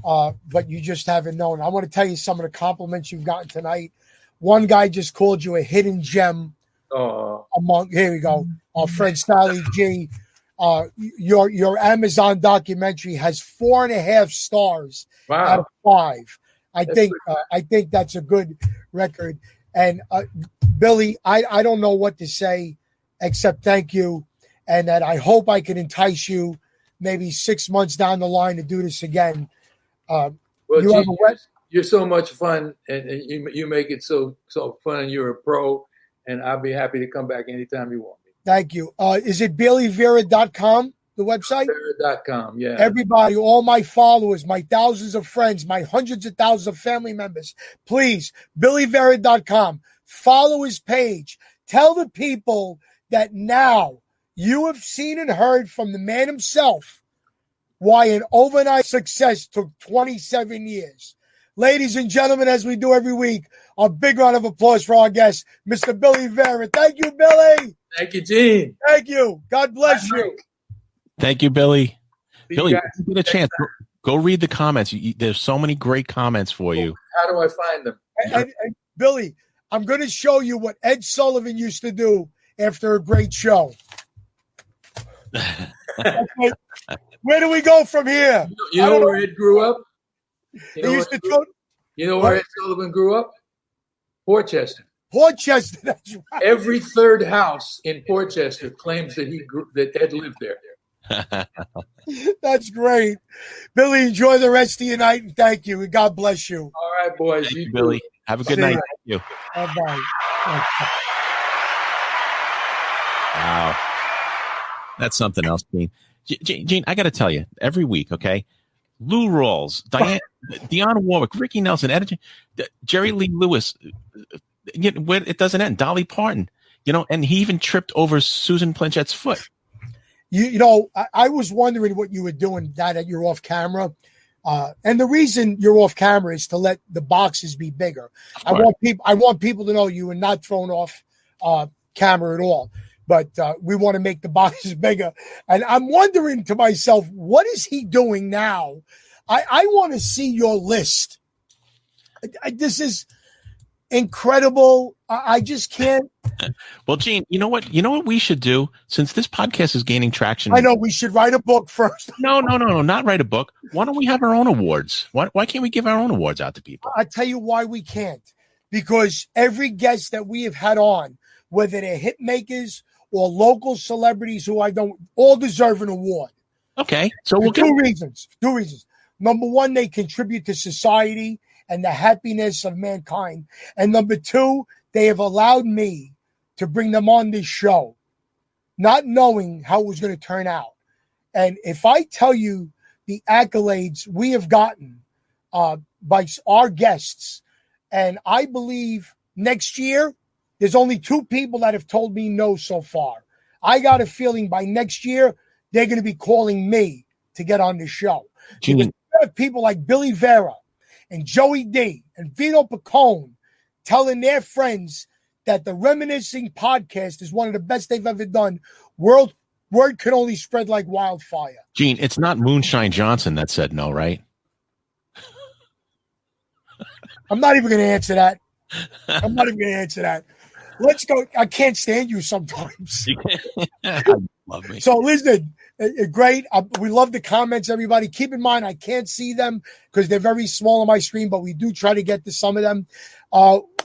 but you just haven't known. I want to tell you some of the compliments you've gotten tonight. One guy just called you a hidden gem. Here we go. Fred Sally G. Your Amazon documentary has 4.5 stars out of 5. I think that's a good record. And Billy, I don't know what to say except thank you, and that I hope I can entice you maybe 6 months down the line to do this again. You're so much fun, and you make it so fun, and you're a pro, and I'll be happy to come back anytime you want me. Thank you. Is it BillyVera.com, the website? BillyVera.com, yeah. Everybody, all my followers, my thousands of friends, my hundreds of thousands of family members, please, BillyVera.com. Follow his page. Tell the people that now you have seen and heard from the man himself why an overnight success took 27 years. Ladies and gentlemen, as we do every week, a big round of applause for our guest, Mr. Billy Vera. Thank you, Billy. Thank you, Gene. Thank you. God bless you. Thank you, Billy. Billy, get a chance. Go read the comments. There's so many great comments for you. How do I find them? And Billy, I'm going to show you what Ed Sullivan used to do after a great show. Okay. Where do we go from here? You know where Ed grew up? You know where Ed Sullivan grew up? Portchester. Portchester, that's right. Every third house in Portchester claims that Ed lived there. That's great. Billy, enjoy the rest of your night, and thank you, and God bless you. All right, boys. Thank you, Billy. Have a good night. Thank you. Bye-bye. Wow. That's something else, Gene. Gene, I got to tell you, every week, okay, Lou Rawls, Dionne Warwick, Ricky Nelson, Jerry Lee Lewis, it doesn't end. Dolly Parton, and he even tripped over Susan Planchette's foot. I was wondering what you were doing that you're off camera. And the reason you're off camera is to let the boxes be bigger. I want people to know you were not thrown off camera at all. but we want to make the boxes bigger. And I'm wondering to myself, what is he doing now? I want to see your list. This is incredible. I just can't. Well, Gene, you know what we should do, since this podcast is gaining traction. I know we should write a book first. No, not write a book. Why don't we have our own awards? Why can't we give our own awards out to people? I'll tell you why we can't. Because every guest that we have had on, whether they're hit makers or local celebrities who I don't, all deserve an award. Okay. So we'll two reasons. Number one, they contribute to society and the happiness of mankind. And number two, they have allowed me to bring them on this show, not knowing how it was going to turn out. And if I tell you the accolades we have gotten by our guests, and I believe next year, there's only 2 people that have told me no so far. I got a feeling by next year, they're going to be calling me to get on the show. Because you have people like Billy Vera and Joey D and Vito Pacone telling their friends that the Reminiscing podcast is one of the best they've ever done. Word can only spread like wildfire. Gene, it's not Moonshine Johnson that said no, right? I'm not even going to answer that. Let's go. I can't stand you sometimes. Love me. So listen, great. We love the comments, everybody. Keep in mind, I can't see them because they're very small on my screen, but we do try to get to some of them.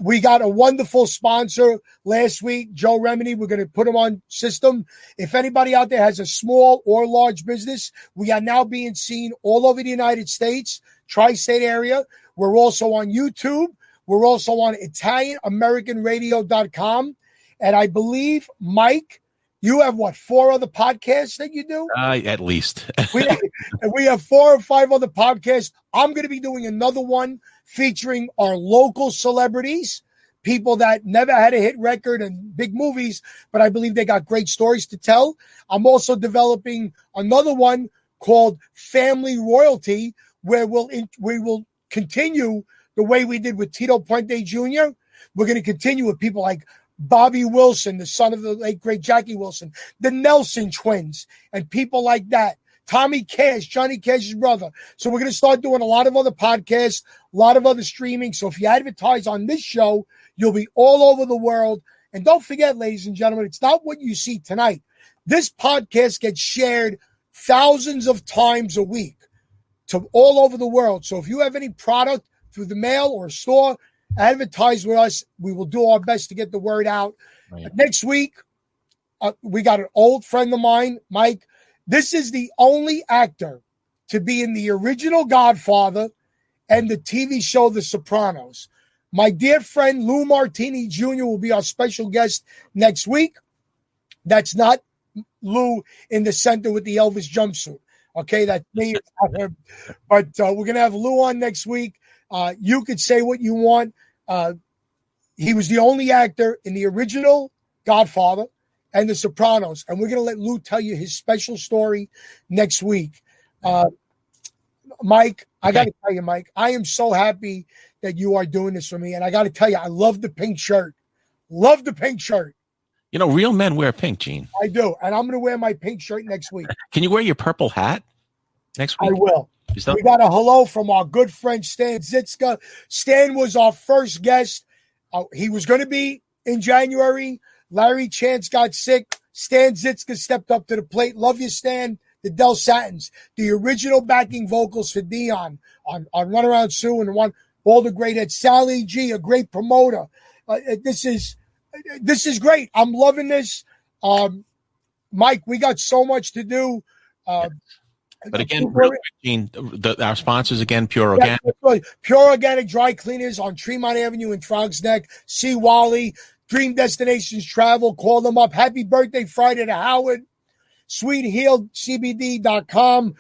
We got a wonderful sponsor last week, Joe Remini. We're going to put him on system. If anybody out there has a small or large business, we are now being seen all over the United States, tri-state area. We're also on YouTube. We're also on ItalianAmericanRadio.com. And I believe, Mike, you have 4 other podcasts that you do? At least. we have 4 or 5 other podcasts. I'm going to be doing another one featuring our local celebrities, people that never had a hit record and big movies, but I believe they got great stories to tell. I'm also developing another one called Family Royalty, where we will continue the way we did with Tito Puente Jr. We're going to continue with people like Bobby Wilson, the son of the late great Jackie Wilson, the Nelson twins, and people like that. Tommy Cash, Johnny Cash's brother. So we're going to start doing a lot of other podcasts, a lot of other streaming. So if you advertise on this show, you'll be all over the world. And don't forget, ladies and gentlemen, it's not what you see tonight. This podcast gets shared thousands of times a week to all over the world. So if you have any product through the mail or a store, advertise with us. We will do our best to get the word out. Right. Next week, we got an old friend of mine, Mike. This is the only actor to be in the original Godfather and the TV show The Sopranos. My dear friend Lou Martini Jr. will be our special guest next week. That's not Lou in the center with the Elvis jumpsuit. Okay, that's me. But we're going to have Lou on next week. You could say what you want. He was the only actor in the original Godfather and The Sopranos. And we're going to let Lou tell you his special story next week. Mike, I got to tell you, Mike, I am so happy that you are doing this for me. And I got to tell you, I love the pink shirt. Love the pink shirt. You know, real men wear pink, Gene. I do. And I'm going to wear my pink shirt next week. Can you wear your purple hat next week? I will. We got a hello from our good friend Stan Zitska. Stan was our first guest. He was going to be in January. Larry Chance got sick. Stan Zitska stepped up to the plate. Love you, Stan. The Del Satins, the original backing vocals for Dion on Runaround Sue and all the great hits. Sally G, a great promoter. This is great. I'm loving this. Mike, we got so much to do. But again, Gene, our sponsors again, Pure Organic. Pure Organic Dry Cleaners on Tremont Avenue in Frog's Neck. See Wally. Dream Destinations Travel. Call them up. Happy birthday Friday to Howard. SweetHealedCBD.com.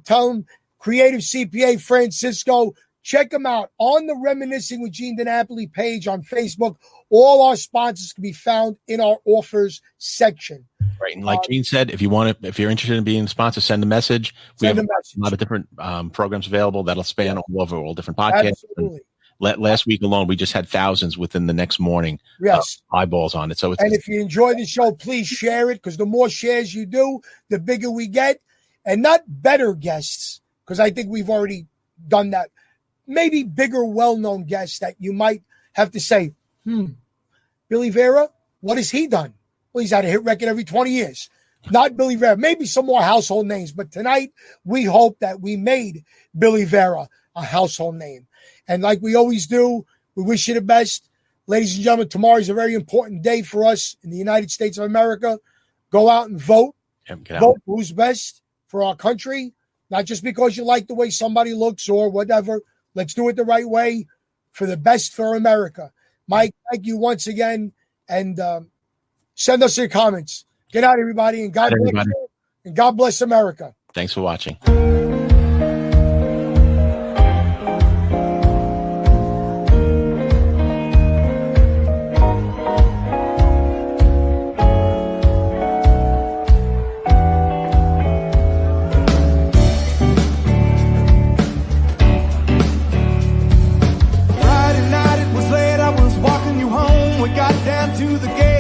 Tell them Creative CPA Francisco. Check them out on the Reminiscing with Gene DiNapoli page on Facebook. All our sponsors can be found in our offers section. Right. And like Gene said, if you're interested in being a sponsor, send a message. We have a lot of different programs available that'll span all over all different podcasts. Absolutely. Last week alone, we just had thousands within the next morning. Yes. Eyeballs on it. So it's, and if you enjoy the show, please share it, because the more shares you do, the bigger we get. And not better guests, because I think we've already done that. Maybe bigger, well-known guests that you might have to say, Billy Vera, what has he done? Well, he's had a hit record every 20 years. Not Billy Vera. Maybe some more household names. But tonight, we hope that we made Billy Vera a household name. And like we always do, we wish you the best. Ladies and gentlemen, tomorrow is a very important day for us in the United States of America. Go out and vote. Vote who's best for our country. Not just because you like the way somebody looks or whatever. Let's do it the right way for the best for America. Mike, thank you once again. And send us your comments. Good night, everybody. And God bless you. And God bless America. Thanks for watching. Friday night, it was late. I was walking you home. We got down to the gate.